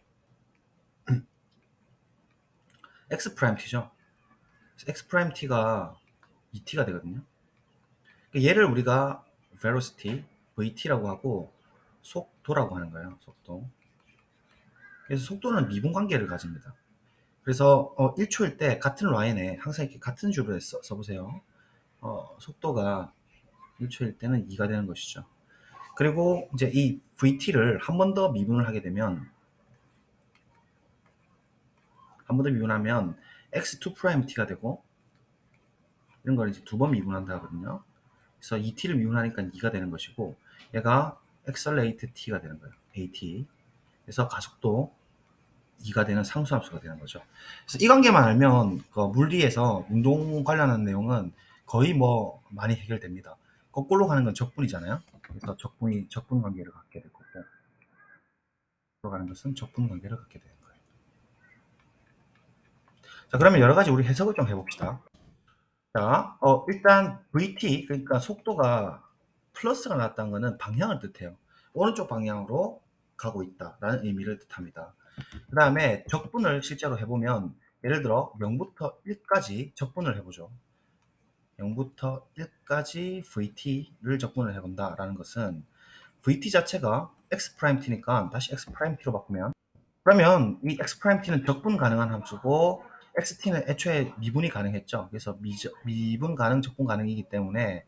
x 프라임 t죠. x 프라임 t가 2t가 되거든요. 얘를 우리가 velocity vt라고 하고 속도라고 하는 거예요. 속도. 그래서 속도는 미분 관계를 가집니다. 그래서 1초일 때 같은 라인에 항상 이렇게 같은 줄을 써보세요. 속도가 1초일 때는 2가 되는 것이죠. 그리고 이제 이 vt를 한 번 더 미분을 하게 되면 한 번 더 미분하면 x2't가 되고 이런 걸 이제 두 번 미분한다 하거든요. 그래서 2t를 미분하니까 2가 되는 것이고 얘가 accelerate t가 되는 거예요. at. 그래서 가속도 2가 되는 상수함수가 되는 거죠. 그래서 이 관계만 알면 그 물리에서 운동 관련한 내용은 거의 뭐 많이 해결됩니다. 거꾸로 가는 건 적분이잖아요. 그래서 적분 관계를 갖게 될 거고 거꾸로 가는 것은 적분 관계를 갖게 되는 거예요. 자, 그러면 여러 가지 우리 해석을 좀 해봅시다. 자, 일단 VT, 그러니까 속도가 플러스가 나왔다는 것은 방향을 뜻해요. 오른쪽 방향으로 가고 있다라는 의미를 뜻합니다. 그 다음에 적분을 실제로 해보면 예를 들어 0부터 1까지 적분을 해보죠. 0부터 1까지 VT를 적분을 해본다라는 것은 VT 자체가 X'T니까 다시 X'T로 바꾸면 그러면 이 X'T는 적분 가능한 함수고 XT는 애초에 미분이 가능했죠. 그래서 미분 가능, 적분 가능이기 때문에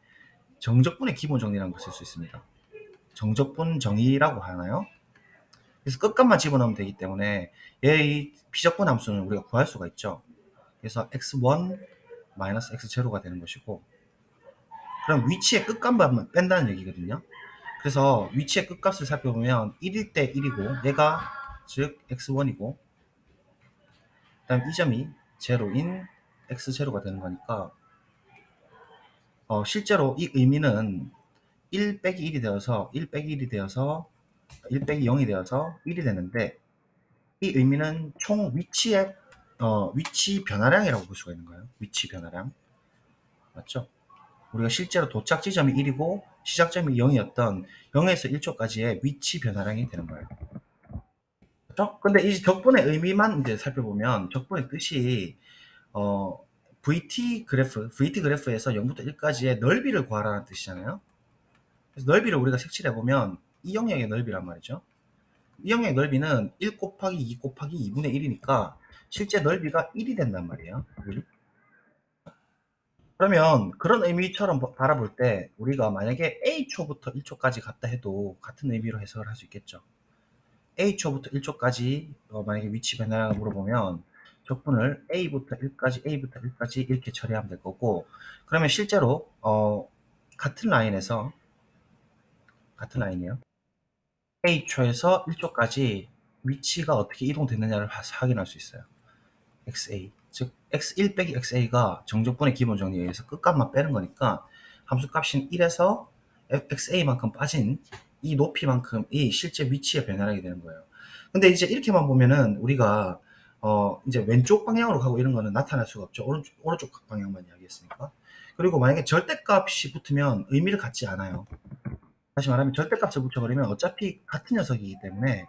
정적분의 기본 정리라는 것을 쓸 수 있습니다. 정적분 정의라고 하나요? 그래서 끝값만 집어넣으면 되기 때문에 얘의 비적분 함수는 우리가 구할 수가 있죠. 그래서 x1 마이너스 x0가 되는 것이고 그럼 위치의 끝값만 뺀다는 얘기거든요. 그래서 위치의 끝값을 살펴보면 1일 때 1이고 얘가 즉 x1이고 그 다음 이 점이 제로인 x0가 되는 거니까 실제로 이 의미는 1 빼기 1이 되어서 1 빼기 1이 되어서 1 빼기 0이 되어서 1이 되는데 이 의미는 총 위치의 위치 변화량이라고 볼 수가 있는 거예요. 위치 변화량. 맞죠? 우리가 실제로 도착 지점이 1이고 시작점이 0이었던 0에서 1초까지의 위치 변화량이 되는 거예요. 그렇죠? 근데 이 적분의 의미만 이제 살펴보면 적분의 뜻이 VT 그래프에서 0부터 1까지의 넓이를 구하라는 뜻이잖아요. 그래서 넓이를 우리가 색칠해 보면 이 영역의 넓이란 말이죠. 이 영역의 넓이는 1 곱하기 2 곱하기 2분의 1이니까 실제 넓이가 1이 된단 말이에요. 1. 그러면 그런 의미처럼 바라볼 때 우리가 만약에 A초부터 1초까지 갔다 해도 같은 의미로 해석을 할 수 있겠죠. A초부터 1초까지 만약에 위치 변화량을 물어보면 적분을 A부터 1까지 이렇게 처리하면 될 거고 그러면 실제로 같은 라인이에요. A초에서 1초까지 위치가 어떻게 이동됐느냐를 확인할 수 있어요. XA. 즉, X1 빼기 XA가 정적분의 기본 정리에 의해서 끝값만 빼는 거니까 함수값인 1에서 XA만큼 빠진 이 높이만큼이 실제 위치의 변화량이 되는 거예요. 근데 이제 이렇게만 보면은 우리가 이제 왼쪽 방향으로 가고 이런 거는 나타날 수가 없죠. 오른쪽 방향만 이야기했으니까. 그리고 만약에 절대값이 붙으면 의미를 갖지 않아요. 다시 말하면 절대값을 붙여버리면 어차피 같은 녀석이기 때문에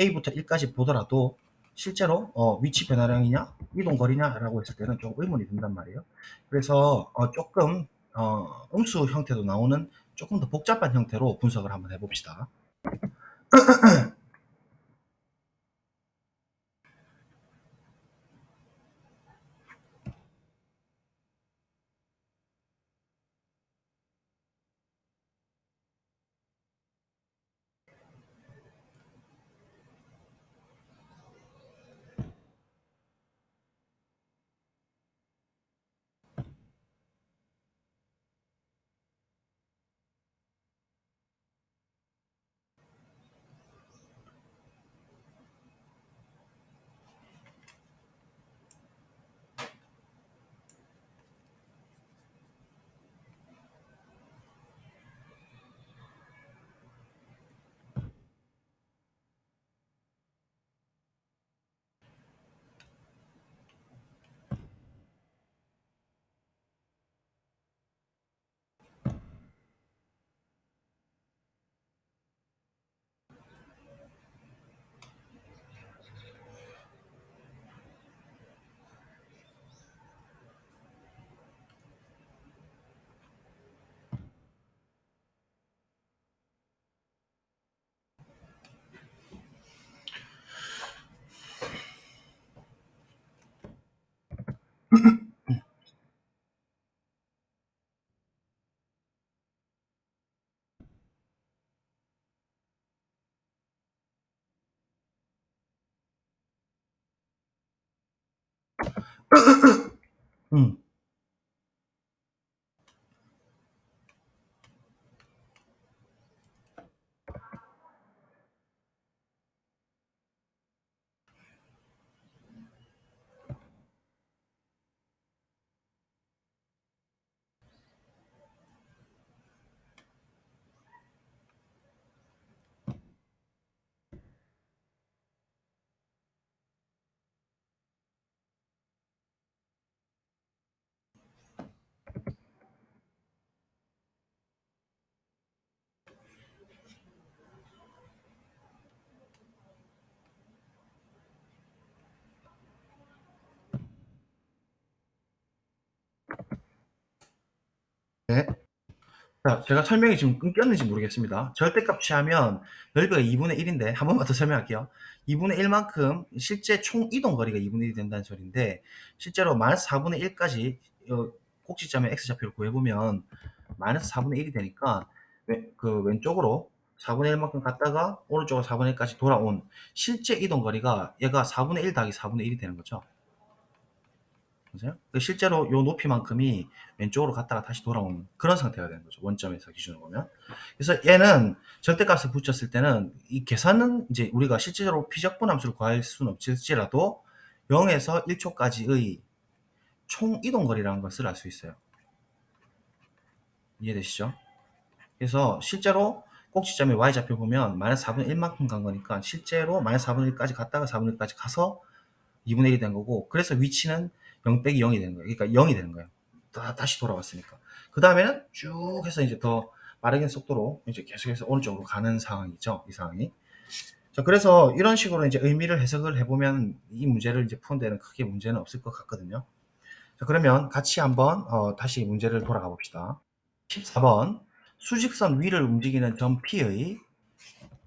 A부터 1까지 보더라도 실제로 위치 변화량이냐 이동거리냐라고 했을 때는 좀 의문이 든단 말이에요. 그래서 조금 음수 형태도 나오는 조금 더 복잡한 형태로 분석을 한번 해봅시다. 음. 네. 자, 제가 설명이 지금 끊겼는지 모르겠습니다. 절대값 취하면 넓이가 2분의 1인데 한 번만 더 설명할게요. 2분의 1만큼 실제 총 이동 거리가 2분의 1이 된다는 소리인데, 실제로 마이너스 4분의 1까지 꼭지점의 x좌표를 구해보면 마이너스 4분의 1이 되니까 그 왼쪽으로 4분의 1만큼 갔다가 오른쪽으로 4분의 1까지 돌아온 실제 이동 거리가 얘가 4분의 1 더하기 4분의 1이 되는 거죠. 보세요. 실제로 요 높이만큼이 왼쪽으로 갔다가 다시 돌아오는 그런 상태가 되는 거죠. 원점에서 기준으로 보면. 그래서 얘는 절대값을 붙였을 때는 이 계산은 이제 우리가 실제로 피적분 함수를 구할 수는 없을지라도 0에서 1초까지의 총 이동거리라는 것을 알 수 있어요. 이해되시죠? 그래서 실제로 꼭지점의 y좌표 보면 마이너스 4분의 1만큼 간 거니까 실제로 마이너스 4분의 1까지 갔다가 4분의 1까지 가서 2분의 1이 된 거고, 그래서 위치는 0 빼기 0이 되는 거예요. 그러니까 0이 되는 거예요. 다시 돌아왔으니까. 그 다음에는 쭉 해서 이제 더 빠르게 속도로 이제 계속해서 오른쪽으로 가는 상황이죠. 이 상황이. 자, 그래서 이런 식으로 이제 의미를 해석을 해보면 이 문제를 이제 푸는 데는 크게 문제는 없을 것 같거든요. 자, 그러면 같이 한번 다시 문제를 돌아가 봅시다. 14번. 수직선 위를 움직이는 점 P의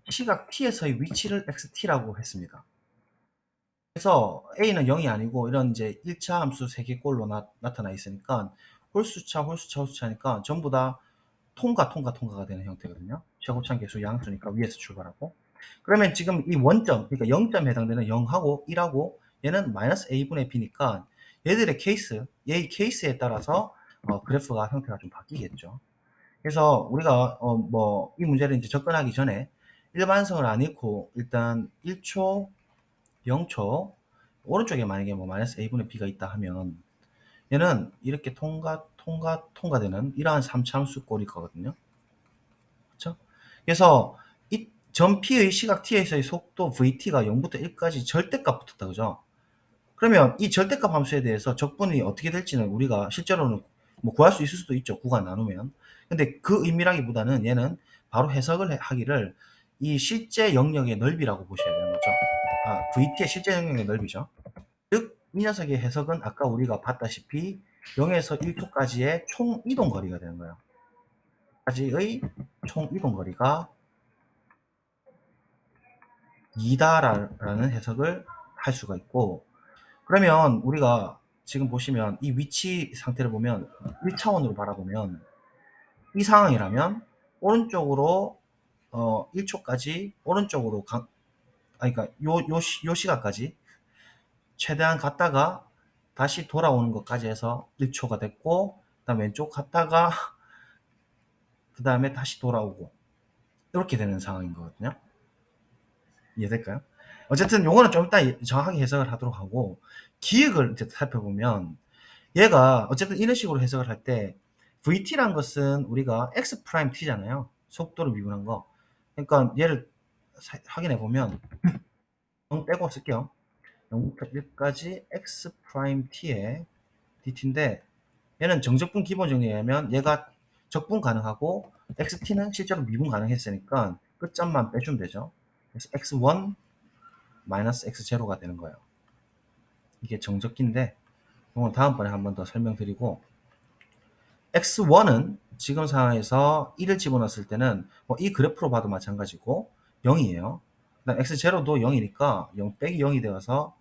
시각 T에서의 위치를 XT라고 했습니다. 그래서 A는 0이 아니고 이런 이제 1차 함수 3개꼴로 나타나 있으니까 홀수차니까 전부 다 통과가 되는 형태거든요. 최고차원 계수 양수니까 위에서 출발하고. 그러면 지금 이 원점, 그러니까 0점에 해당되는 0하고 1하고 얘는 마이너스 A분의 B니까 얘들의 얘의 케이스에 따라서 그래프가 형태가 좀 바뀌겠죠. 그래서 우리가 이 문제를 이제 접근하기 전에 일반성을 안 읽고 일단 1초, 0초 오른쪽에 만약에 뭐 마이너스 a분의 b가 있다 하면 얘는 이렇게 통과되는 이러한 3차함수 꼴일 거거든요. 그렇죠? 그래서 이 점 p의 시각 t에서의 속도 vt가 0부터 1까지 절대값 붙었다, 그죠? 그러면 이 절대값 함수에 대해서 적분이 어떻게 될지는 우리가 실제로는 뭐 구할 수 있을 수도 있죠, 구간 나누면. 근데 그 의미라기보다는 얘는 바로 해석을 하기를 이 실제 영역의 넓이라고 보셔야 되는 거죠. vt의 실제 영역의 넓이죠. 즉, 이 녀석의 해석은 아까 우리가 봤다시피 0에서 1초까지의 총 이동 거리가 되는 거예요. 까지의 총 이동 거리가 2다라는 해석을 할 수가 있고, 그러면 우리가 지금 보시면 이 위치 상태를 보면 1차원으로 바라보면 이 상황이라면 오른쪽으로 1초까지 오른쪽으로 그러니까 요 시각까지 최대한 갔다가 다시 돌아오는 것까지 해서 1초가 됐고, 그다음 왼쪽 갔다가 그 다음에 다시 돌아오고 이렇게 되는 상황인 거거든요. 이해될까요? 어쨌든 요거는 좀 이따 정확하게 해석을 하도록 하고, 기억을 이제 살펴보면 얘가 어쨌든 이런 식으로 해석을 할 때 vt란 것은 우리가 x 프라임 t잖아요. 속도를 미분한 거. 그러니까 얘를 확인해 보면 0 빼고 쓸게요. 0부터 1까지 x 프라임 t의 dt인데 얘는 정적분 기본 정리하면 얘가 적분 가능하고 xt는 실제로 미분 가능했으니까 끝점만 빼주면 되죠. 그래서 x1 마이너스 x0가 되는 거예요. 이게 정적기인데 이건 다음번에 한 번 더 설명드리고, x1은 지금 상황에서 1을 집어넣었을 때는 이 그래프로 봐도 마찬가지고 0이에요. 그다음 x0도 0이니까 0 빼기 0이 되어서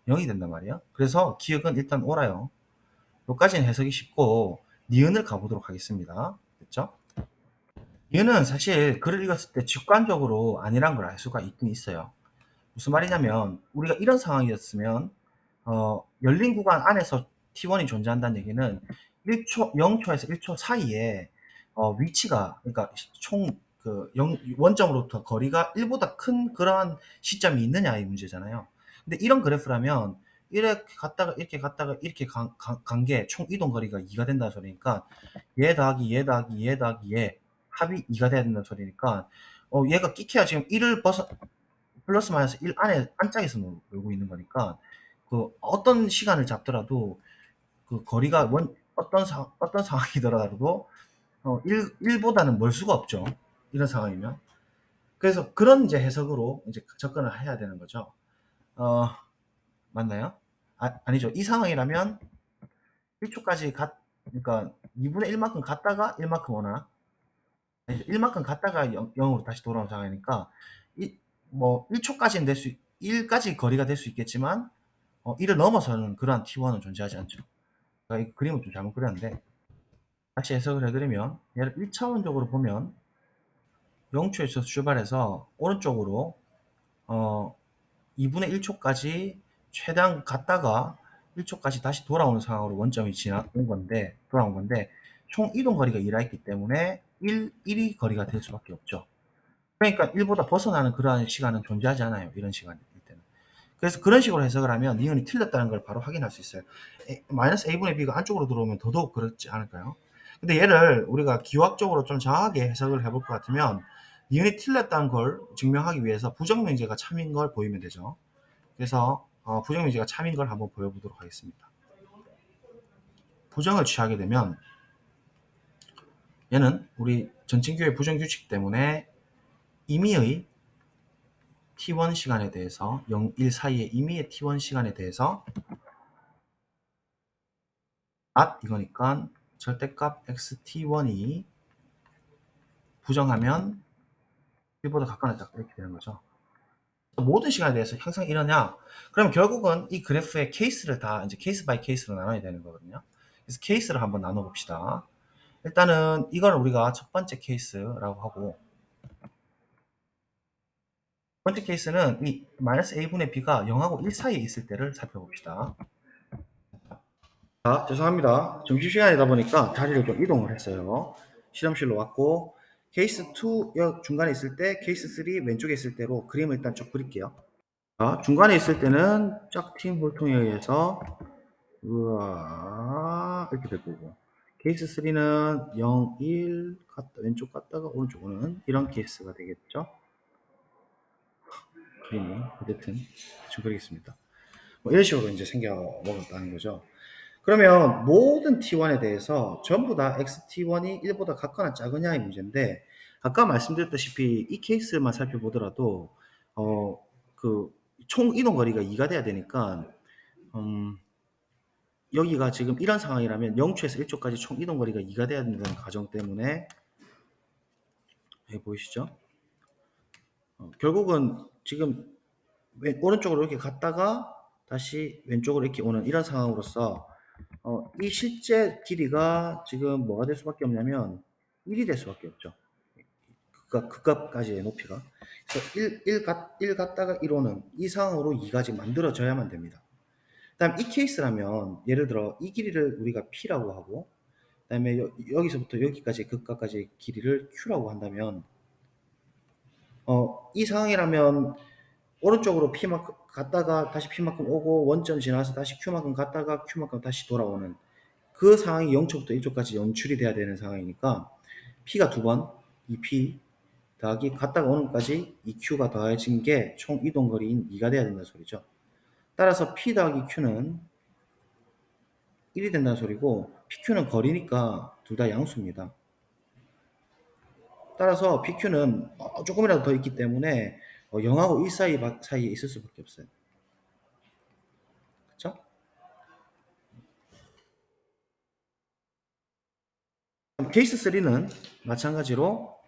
0이 된단 말이에요. 그래서 기억은 일단 옳아요. 요까지는 해석이 쉽고 니은을 가보도록 하겠습니다. 됐죠? 니은은 사실 글을 읽었을 때 직관적으로 아니란 걸 알 수가 있긴 있어요. 무슨 말이냐면 우리가 이런 상황이었으면 열린 구간 안에서 T1이 존재한다는 얘기는 1초, 0초에서 1초 사이에 위치가, 그러니까 총 원점으로부터 거리가 1보다 큰 그러한 시점이 있느냐의 문제잖아요. 근데 이런 그래프라면 이렇게 갔다가 이렇게 갔다가 이렇게 간 게 총 이동 거리가 2가 된다는 소리니까 얘 더하기 얘 더하기 얘 더하기 얘 합이 2가 돼야 된다는 소리니까 얘가 끼케야 지금 1을 플러스 마이너스 1 안에 안짝에서 놀고 있는 거니까 그 어떤 시간을 잡더라도 그 거리가 어떤 상황이더라도 1보다는 멀 수가 없죠. 이런 상황이면. 그래서 그런 이제 해석으로 이제 접근을 해야 되는 거죠. 맞나요? 아니죠. 이 상황이라면 1초까지 그러니까 2분의 1만큼 갔다가 1만큼 오나? 아니죠. 1만큼 갔다가 0으로 다시 돌아오는 상황이니까 뭐 1초까지는 1까지 거리가 될 수 있겠지만 1을 넘어서는 그러한 T1은 존재하지 않죠. 그러니까 이 그림을 좀 잘못 그렸는데 다시 해석을 해드리면 얘를 1차원적으로 보면 0초에서 출발해서 오른쪽으로 2분의 1초까지 최대한 갔다가 1초까지 다시 돌아오는 상황으로 원점이 돌아온 건데 총 이동 거리가 2라 있기 때문에 1이 거리가 될 수밖에 없죠. 그러니까 1보다 벗어나는 그러한 시간은 존재하지 않아요. 이런 시간일 때는. 그래서 그런 식으로 해석을 하면 니은이 틀렸다는 걸 바로 확인할 수 있어요. 마이너스 a분의 b가 안쪽으로 들어오면 더더욱 그렇지 않을까요? 근데 얘를 우리가 기하학적으로 좀 정확하게 해석을 해볼 것 같으면 니은이 틀렸다는 걸 증명하기 위해서 부정명제가 참인 걸 보이면 되죠. 그래서 부정명제가 참인 걸 한번 보여보도록 하겠습니다. 부정을 취하게 되면 얘는 우리 전칭교의 부정규칙 때문에 임의의 t1 시간에 대해서 0, 1 사이의 임의의 t1 시간에 대해서 이거니까 절대값 xt1이 부정하면 1보다 가까워졌다 이렇게 되는 거죠. 모든 시간에 대해서 항상 이러냐? 그럼 결국은 이 그래프의 케이스를 다 이제 케이스 바이 케이스로 나눠야 되는 거거든요. 그래서 케이스를 한번 나눠 봅시다. 일단은 이걸 우리가 첫 번째 케이스라고 하고 두 번째 케이스는 이 마이너스 a분의 b가 0하고 1 사이에 있을 때를 살펴봅시다. 자, 죄송합니다. 점심시간이다 보니까 자리를 좀 이동을 했어요. 실험실로 왔고 케이스 2 중간에 있을 때 케이스 3 왼쪽에 있을 때로 그림을 일단 쭉 그릴게요. 자, 중간에 있을 때는 짝팀 볼통에 의해서 이렇게 될 거고 케이스 3는 0, 1 왼쪽 갔다가 오른쪽 오는 이런 케이스가 되겠죠. 그림이 어쨌든 대충 그리겠습니다. 뭐 이런 식으로 이제 생겨 먹었다는 거죠. 그러면 모든 T1에 대해서 전부 다 XT1이 1보다 같거나 작으냐의 문제인데 아까 말씀드렸다시피 이 케이스만 살펴보더라도 그 총 이동 거리가 2가 돼야 되니까 여기가 지금 이런 상황이라면 0초에서 1초까지 총 이동 거리가 2가 돼야 된다는 가정 때문에 여기 보이시죠? 결국은 지금 오른쪽으로 이렇게 갔다가 다시 왼쪽으로 이렇게 오는 이런 상황으로서 이 실제 길이가 지금 뭐가 될 수밖에 없냐면 1이 될 수밖에 없죠. 극값까지의 높이가. 그래서 1 갔다가 1 오는 이 상황으로 2가 지금 만들어져야만 됩니다. 그 다음 이 케이스라면 예를 들어 이 길이를 우리가 P라고 하고 그 다음에 여기서부터 여기까지 극값까지의 길이를 Q라고 한다면 이 상황이라면 오른쪽으로 P만큼 갔다가 다시 P만큼 오고 원점 지나서 다시 Q만큼 갔다가 Q만큼 다시 돌아오는 그 상황이 0초부터 1초까지 연출이 돼야 되는 상황이니까 P가 2번 2P 더하기 갔다가 오는 것까지 2Q가 더해진 게 총 이동거리인 2가 돼야 된다는 소리죠. 따라서 P 더하기 Q는 1이 된다는 소리고 PQ는 거리니까 둘 다 양수입니다. 따라서 PQ는 조금이라도 더 있기 때문에 0하고 1 사이에 있을 수밖에 없어요. 그렇죠? 케이스 3는 마찬가지로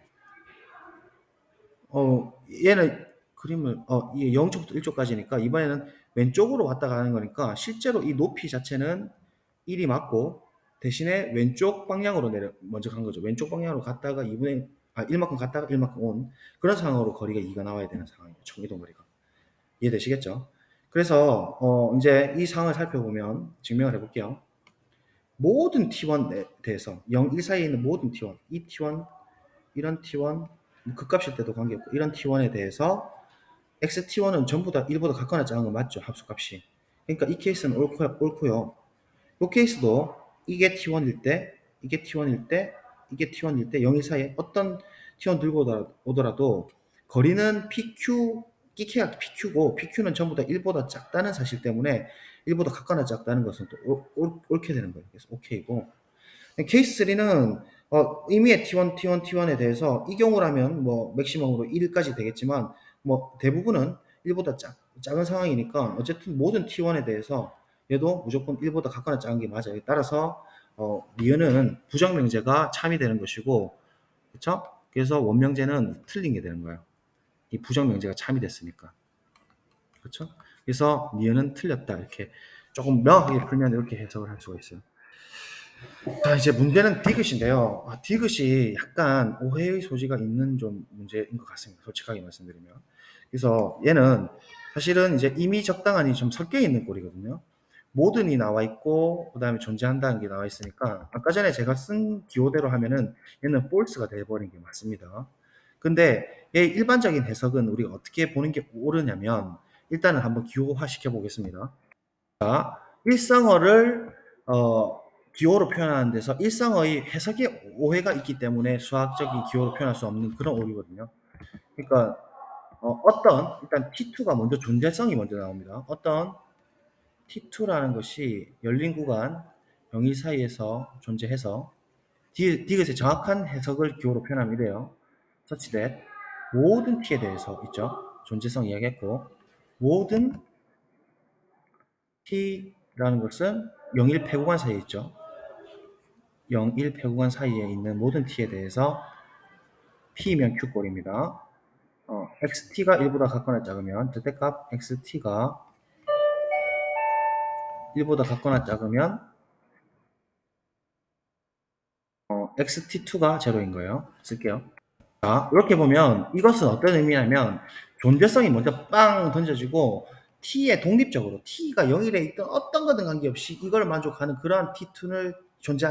얘는 그림을 0초부터 1초까지니까 이번에는 왼쪽으로 왔다 가는 거니까 실제로 이 높이 자체는 1이 맞고 대신에 왼쪽 방향으로 먼저 간 거죠. 왼쪽 방향으로 갔다가 1만큼 갔다가 1만큼 온 그런 상황으로 거리가 2가 나와야 되는 상황이에요. 총 이동 거리가. 이해되시겠죠? 그래서 이제 이 상황을 살펴보면 증명을 해볼게요. 모든 T1에 대해서 0, 1 사이에 있는 모든 T1, 이 T1, 이런 T1, 극값일 때도 관계없고 이런 T1에 대해서 XT1은 전부 다 1보다 같거나 작은 거 맞죠? 합수값이. 그러니까 이 케이스는 옳고요. 이 케이스도 이게 T1일 때, 이게 T1일 때, 이게 T1일 때 0, 1 사이에 어떤 T1 들고 오더라도 거리는 PQ, 끼케가 PQ고 PQ는 전부 다 1보다 작다는 사실 때문에 1보다 같거나 작다는 것은 또 옳게 되는 거예요. 그래서 OK고. 케이스 3는 의미의 T1에 대해서 이 경우라면 뭐 맥시멈으로 1까지 되겠지만 뭐 대부분은 1보다 작은 상황이니까 어쨌든 모든 T1에 대해서 얘도 무조건 1보다 같거나 작은 게 맞아요. 따라서 니은은 부정명제가 참이 되는 것이고 그렇죠? 그래서 원명제는 틀린 게 되는 거예요. 이 부정명제가 참이 됐으니까. 그렇죠? 그래서 니은은 틀렸다. 이렇게 조금 명확하게 풀면 이렇게 해석을 할 수가 있어요. 자, 이제 문제는 디귿인데요. 디귿이 약간 오해의 소지가 있는 좀 문제인 것 같습니다. 솔직하게 말씀드리면. 그래서 얘는 사실은 이제 이미 적당하니 좀 섞여 있는 꼴이거든요. 모든이 나와 있고, 그 다음에 존재한다는 게 나와 있으니까, 아까 전에 제가 쓴 기호대로 하면은 얘는 false가 돼버린 게 맞습니다. 근데 얘 일반적인 해석은 우리가 어떻게 보는 게 옳으냐면, 일단은 한번 기호화 시켜보겠습니다. 자, 일성어를 기호로 표현하는 데서 일성어의 해석에 오해가 있기 때문에 수학적인 기호로 표현할 수 없는 그런 오류거든요. 그러니까 일단 T2가 먼저 존재성이 먼저 나옵니다. 어떤 T2라는 것이 열린 구간 0, 1 사이에서 존재해서 디귿의 정확한 해석을 기호로 표현하면 이래요. such that 모든 T에 대해서 있죠. 존재성 이야기했고 모든 T라는 것은 0, 1 폐구간 사이에 있죠. 0, 1 폐구간 사이에 있는 모든 T에 대해서 P면 Q꼴입니다. XT가 1보다 같거나 작으면 절대값 XT가 1보다 같거나 작으면 XT2가 제로인 거예요. 쓸게요. 자, 이렇게 보면 이것은 어떤 의미냐면 존재성이 먼저 빵 던져지고 T에 독립적으로 T가 0, 1에 있던 어떤 거든 관계없이 이걸 만족하는 그러한 T2를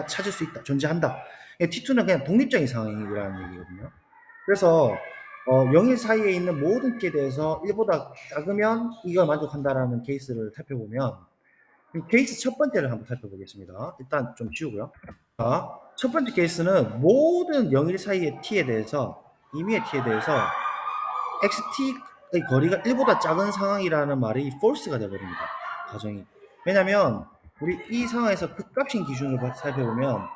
찾을 수 있다. 존재한다. T2는 그냥 독립적인 상황이라는 얘기거든요. 그래서 0, 1 사이에 있는 모든 T에 대해서 1보다 작으면 이걸 만족한다라는 케이스를 살펴보면 케이스 첫 번째를 한번 살펴보겠습니다. 일단 좀 지우고요. 자, 첫 번째 케이스는 모든 0, 1 사이의 T에 대해서 임의의 T에 대해서 XT의 거리가 1보다 작은 상황이라는 말이 false가 되어버립니다. 가정이. 왜냐면 우리 이 상황에서 극값인 기준으로 살펴보면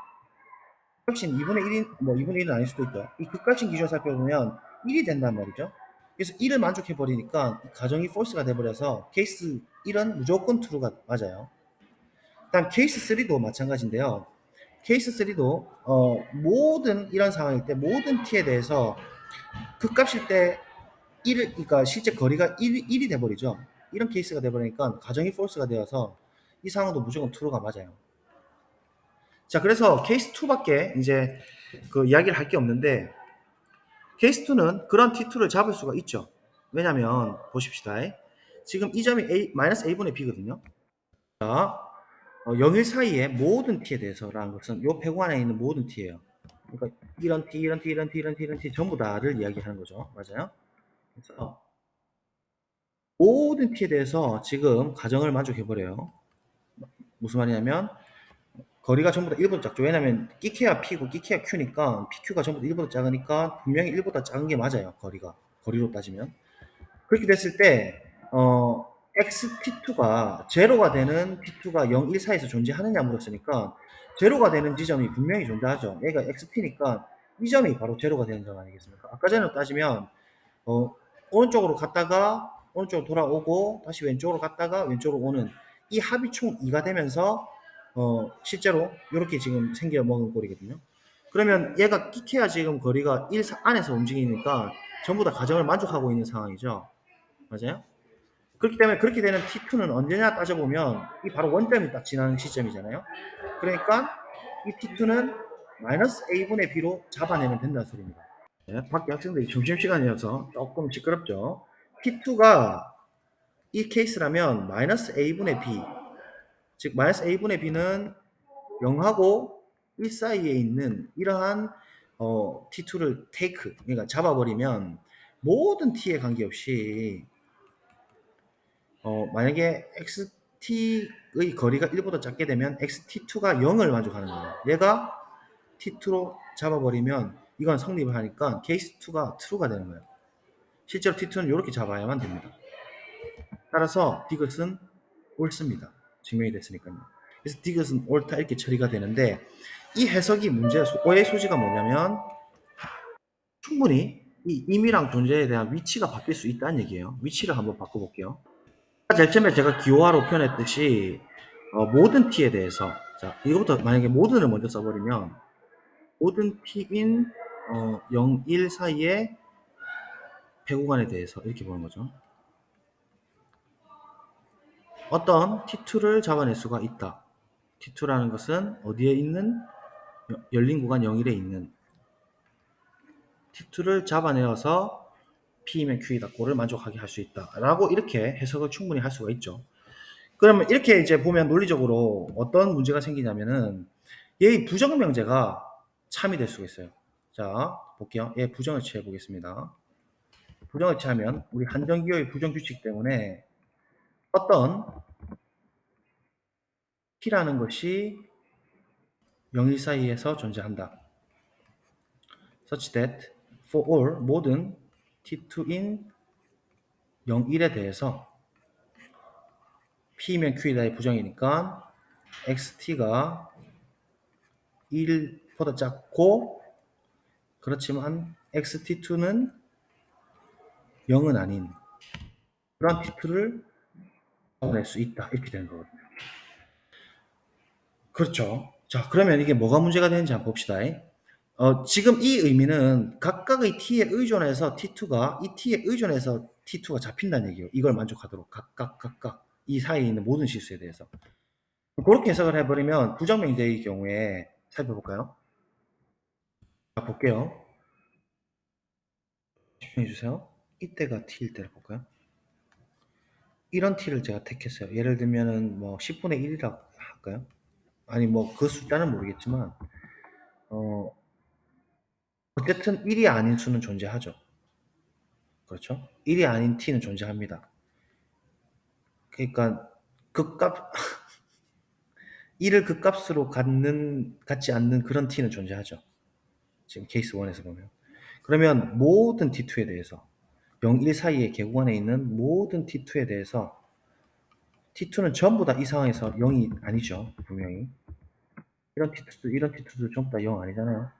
극값인 2분의 1인 뭐 2분의 1은 아닐 수도 있죠. 이 극값인 기준을 살펴보면 1이 된단 말이죠. 그래서 1을 만족해버리니까 가정이 false가 돼버려서 케이스 1은 무조건 true가 맞아요. 일단 케이스 3도 마찬가지인데요. 케이스 3도 모든 이런 상황일 때 모든 t에 대해서 극값일 때 1을 그러니까 실제 거리가 1이 돼버리죠. 이런 케이스가 돼버리니까 가정이 false가 되어서 이 상황도 무조건 true가 맞아요. 자, 그래서 케이스 2밖에 이제 그 이야기를 할 게 없는데 케이스 2는 그런 T2를 잡을 수가 있죠. 왜냐면 보십시다. 지금 이 점이 -a분의 b거든요. 자, 0, 1 사이의 모든 t에 대해서라는 것은 요 배구 안에 있는 모든 t예요. 그러니까 이런 t, 이런 t, 이런 t, 이런 t, 이런 t 전부 다를 이야기하는 거죠. 맞아요? 그래서 모든 t에 대해서 지금 가정을 만족해버려요. 무슨 말이냐면 거리가 전부 다 1보다 작죠. 왜냐면 끼케야 p고 끼케야 q니까 pq가 전부 다 1보다 작으니까 분명히 1보다 작은 게 맞아요. 거리로 따지면. 그렇게 됐을 때 XT2가 제로가 되는 T2가 0, 1 사이에서 존재하느냐 물었으니까 제로가 되는 지점이 분명히 존재하죠. 얘가 XT니까 이 점이 바로 제로가 되는 점 아니겠습니까? 아까 전에 따지면 오른쪽으로 갔다가 오른쪽으로 돌아오고 다시 왼쪽으로 갔다가 왼쪽으로 오는 이 합이 총 2가 되면서 실제로 이렇게 지금 생겨 먹은 꼴이거든요. 그러면 얘가 끼케야 지금 거리가 1 안에서 움직이니까 전부 다 가정을 만족하고 있는 상황이죠. 맞아요? 그렇기 때문에 그렇게 되는 T2는 언제냐 따져보면 이 바로 원점이 딱 지나는 시점이잖아요. 그러니까 이 T2는 마이너스 A분의 B로 잡아내면 된다는 소리입니다. 네, 밖에 학생들이 점심시간이어서 조금 시끄럽죠. T2가 이 케이스라면 마이너스 A분의 B, 즉 마이너스 A분의 B는 0하고 1 사이에 있는 이러한 T2를 take, 그러니까 잡아버리면 모든 T에 관계없이 만약에 XT의 거리가 1보다 작게 되면 XT2가 0을 만족하는 거예요. 얘가 T2로 잡아버리면 이건 성립을 하니까 케이스 2가 true가 되는 거예요. 실제로 T2는 이렇게 잡아야만 됩니다. 따라서 디귿은 옳습니다. 증명이 됐으니까요. 그래서 디귿은 옳다 이렇게 처리가 되는데 이 해석이 오해 소지가 뭐냐면 충분히 이 임의랑 존재에 대한 위치가 바뀔 수 있다는 얘기예요. 위치를 한번 바꿔볼게요. 제일 처음에 제가 기호화로 표현했듯이 모든 t에 대해서 자 이거부터 만약에 모든을 먼저 써버리면 모든 t인 0, 1 사이의 배구간에 대해서 이렇게 보는 거죠. 어떤 t2를 잡아낼 수가 있다. t2라는 것은 어디에 있는 열린 구간 0, 1에 있는 t2를 잡아내어서 p이면 q이다. 꼴을 만족하게 할 수 있다. 라고 이렇게 해석을 충분히 할 수가 있죠. 그러면 이렇게 이제 보면 논리적으로 어떤 문제가 생기냐면은 얘의 부정명제가 참이 될 수가 있어요. 자, 볼게요. 얘 부정을 취해 보겠습니다. 부정을 취하면 우리 한정기호의 부정규칙 때문에 어떤 t라는 것이 0, 1 사이에서 존재한다. such that for all 모든 t2인 0, 1에 대해서 p면 q이다의 부정이니까 xt가 1보다 작고 그렇지만 xt2는 0은 아닌 그런 t2를 잡아낼 수 있다. 이렇게 되는 거거든요. 그렇죠. 자, 그러면 이게 뭐가 문제가 되는지 한번 봅시다. 지금 이 의미는 각각의 t에 의존해서 t2가 이 t에 의존해서 t2가 잡힌다는 얘기예요. 이걸 만족하도록 각각 이 사이에 있는 모든 실수에 대해서. 그렇게 해석을 해버리면 부정명제의 경우에 살펴볼까요? 자, 볼게요. 집중해 주세요. 이때가 t일 때를 볼까요? 이런 t를 제가 택했어요. 예를 들면은 뭐 10분의 1이라고 할까요? 아니 뭐 그 숫자는 모르겠지만 어쨌든 1이 아닌 수는 존재하죠. 그렇죠? 1이 아닌 t는 존재합니다. 그러니까 극값 1을 극값으로 갖지 않는 그런 t는 존재하죠. 지금 케이스 1에서 보면. 그러면 모든 t2에 대해서 0, 1 사이의 개구간에 있는 모든 t2에 대해서 t2는 전부 다 이 상황에서 0이 아니죠. 분명히. 이런 t2도 전부 다 0 아니잖아요.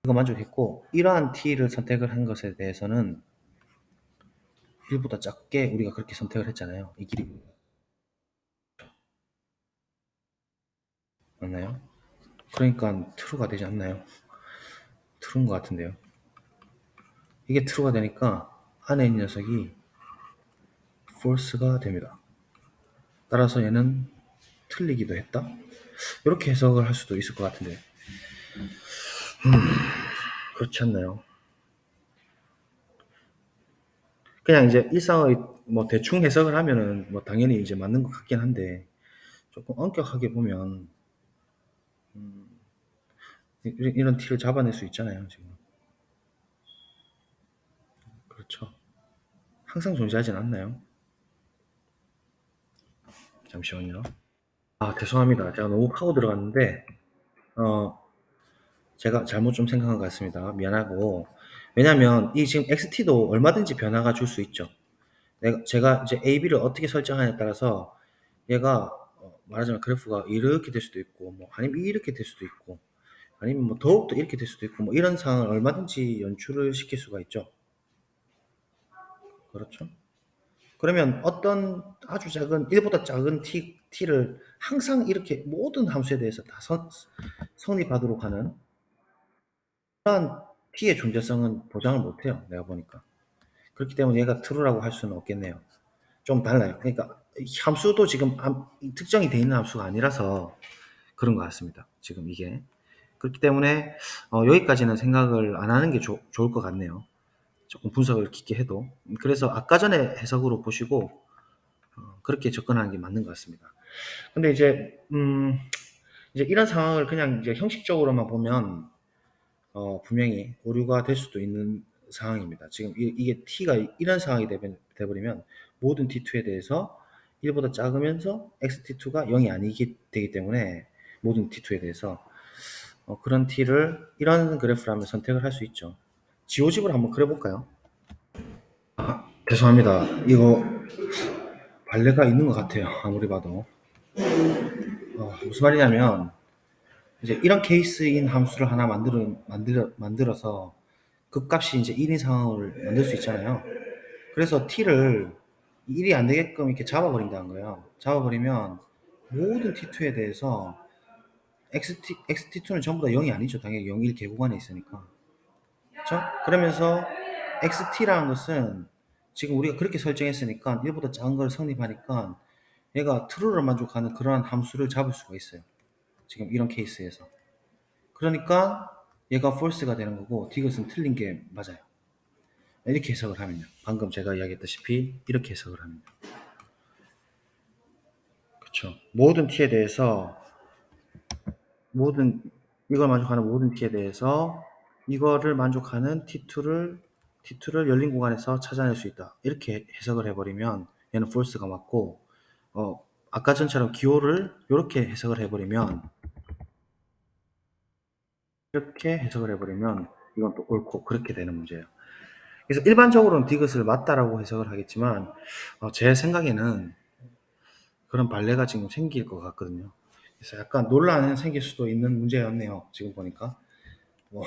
이거 만족했고 이러한 t를 선택을 한 것에 대해서는 1보다 작게 우리가 그렇게 선택을 했잖아요. 이 길이 맞나요? 그러니까 true가 되지 않나요? true인 것 같은데요. 이게 true가 되니까 안에 있는 녀석이 false가 됩니다. 따라서 얘는 틀리기도 했다. 이렇게 해석을 할 수도 있을 것 같은데 그렇지 않나요? 그냥 이제 일상의 뭐 대충 해석을 하면은 뭐 당연히 이제 맞는 것 같긴 한데 조금 엄격하게 보면 이런 티를 잡아낼 수 있잖아요 지금. 그렇죠. 항상 존재하진 않나요? 잠시만요. 아 죄송합니다. 제가 너무 파고 들어갔는데 제가 잘못 좀 생각한 것 같습니다. 미안하고 왜냐면 이 지금 XT도 얼마든지 변화가 줄 수 있죠. 제가 이제 A, B를 어떻게 설정하냐에 따라서 얘가 말하자면 그래프가 이렇게 될 수도 있고 뭐 아니면 이렇게 될 수도 있고 아니면 뭐 더욱더 이렇게 될 수도 있고 뭐 이런 상황을 얼마든지 연출을 시킬 수가 있죠. 그렇죠? 그러면 어떤 아주 작은 1보다 작은 t를 항상 이렇게 모든 함수에 대해서 다 성립하도록 하는 그런 t의 존재성은 보장을 못해요. 내가 보니까. 그렇기 때문에 얘가 true라고 할 수는 없겠네요. 좀 달라요. 그러니까 함수도 지금 특정이 돼 있는 함수가 아니라서 그런 것 같습니다. 지금 이게. 그렇기 때문에 여기까지는 생각을 안 하는 게 좋을 것 같네요. 조금 분석을 깊게 해도. 그래서 아까 전에 해석으로 보시고 그렇게 접근하는 게 맞는 것 같습니다. 근데 이제 이런 상황을 그냥 이제 형식적으로만 보면 분명히 오류가 될 수도 있는 상황입니다. 지금 이게 t가 이런 상황이 돼버리면 모든 t2에 대해서 1보다 작으면서 xt2가 0이 아니게 되기 때문에 모든 t2에 대해서 그런 t를 이런 그래프라면 선택을 할 수 있죠. 지오집을 한번 그려볼까요? 죄송합니다. 이거 발레가 있는 것 같아요. 아무리 봐도. 무슨 말이냐면 이제 이런 케이스인 함수를 하나 만들어서 그 값이 이제 1인 상황을 만들 수 있잖아요. 그래서 t를 1이 안 되게끔 이렇게 잡아버린다는 거예요. 잡아버리면 모든 t2에 대해서 xt2는 전부 다 0이 아니죠. 당연히 0, 1 개구간에 있으니까. 그렇죠? 그러면서 xt라는 것은 지금 우리가 그렇게 설정했으니까 1보다 작은 걸 성립하니까 얘가 true를 만족하는 그러한 함수를 잡을 수가 있어요. 지금 이런 케이스에서. 그러니까 얘가 false가 되는 거고 디귿은 틀린 게 맞아요. 이렇게 해석을 하면요. 방금 제가 이야기했다시피 이렇게 해석을 하면요. 그렇죠. 모든 t에 대해서 모든 이걸 만족하는 모든 t에 대해서 이거를 만족하는 t2를 열린 공간에서 찾아낼 수 있다. 이렇게 해석을 해버리면 얘는 false가 맞고 아까 전처럼 기호를 이렇게 해석을 해버리면 이건 또 옳고 그렇게 되는 문제예요. 그래서 일반적으로는 디귿을 맞다라고 해석을 하겠지만 제 생각에는 그런 발레가 지금 생길 것 같거든요. 그래서 약간 논란은 생길 수도 있는 문제였네요. 지금 보니까 뭐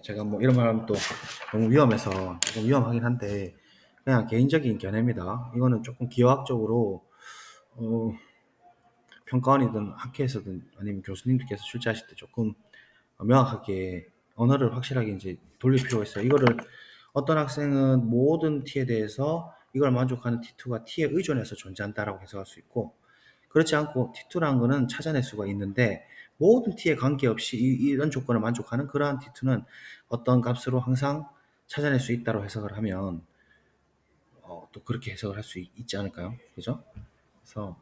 제가 뭐 이런 말 하면 또 너무 위험해서 조금 위험하긴 한데 그냥 개인적인 견해입니다. 이거는 조금 기하학적으로 평가원이든 학회에서든 아니면 교수님들께서 출제하실 때 조금 명확하게 언어를 확실하게 이제 돌릴 필요가 있어요. 이거를 어떤 학생은 모든 t에 대해서 이걸 만족하는 t2가 t에 의존해서 존재한다라고 해석할 수 있고 그렇지 않고 t2라는 거는 찾아낼 수가 있는데 모든 t에 관계없이 이런 조건을 만족하는 그러한 t2는 어떤 값으로 항상 찾아낼 수 있다고 해석을 하면 또 그렇게 해석을 할 수 있지 않을까요? 그죠? 그래서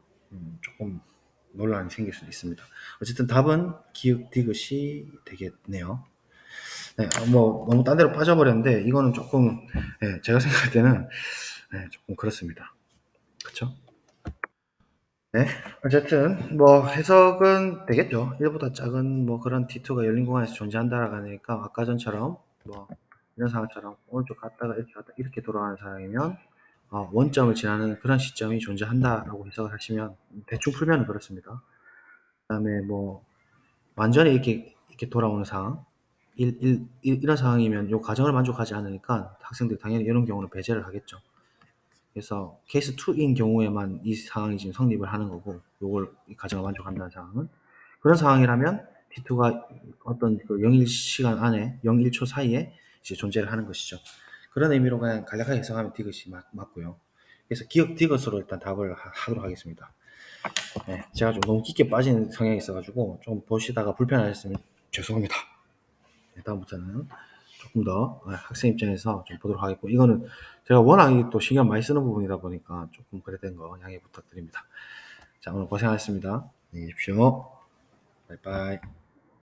조금 논란이 생길 수도 있습니다. 어쨌든 답은 기역 디귿이 되겠네요. 네, 뭐 너무 딴 데로 빠져버렸는데 이거는 조금 제가 생각할 때는 조금 그렇습니다. 그렇죠? 네, 어쨌든 뭐 해석은 되겠죠. 1보다 작은 뭐 그런 t2가 열린 공간에서 존재한다라고 하니까 아까 전처럼 뭐 이런 상황처럼 오른쪽 갔다가 이렇게 돌아가는 상황이면 원점을 지나는 그런 시점이 존재한다라고 해석을 하시면 대충 풀면 그렇습니다. 그다음에 뭐 완전히 이렇게 돌아오는 상황, 이런 상황이면 요 가정을 만족하지 않으니까 학생들이 당연히 이런 경우는 배제를 하겠죠. 그래서 케이스 2인 경우에만 이 상황이 지금 성립을 하는 거고, 요걸 이 가정을 만족한다는 상황은 그런 상황이라면 T2가 어떤 그 0일 시간 안에 0일초 사이에 이제 존재를 하는 것이죠. 그런 의미로 그냥 간략하게 해석하면 디귿이 맞고요. 그래서 기억 디귿으로 일단 답을 하도록 하겠습니다. 네, 제가 좀 너무 깊게 빠진 성향이 있어가지고 좀 보시다가 불편하셨으면 죄송합니다. 네, 다음부터는 조금 더 학생 입장에서 좀 보도록 하겠고 이거는 제가 워낙 또 신경 많이 쓰는 부분이다 보니까 조금 그래 된 거 양해 부탁드립니다. 자 오늘 고생하셨습니다. 안녕히 계십시오. 바이바이.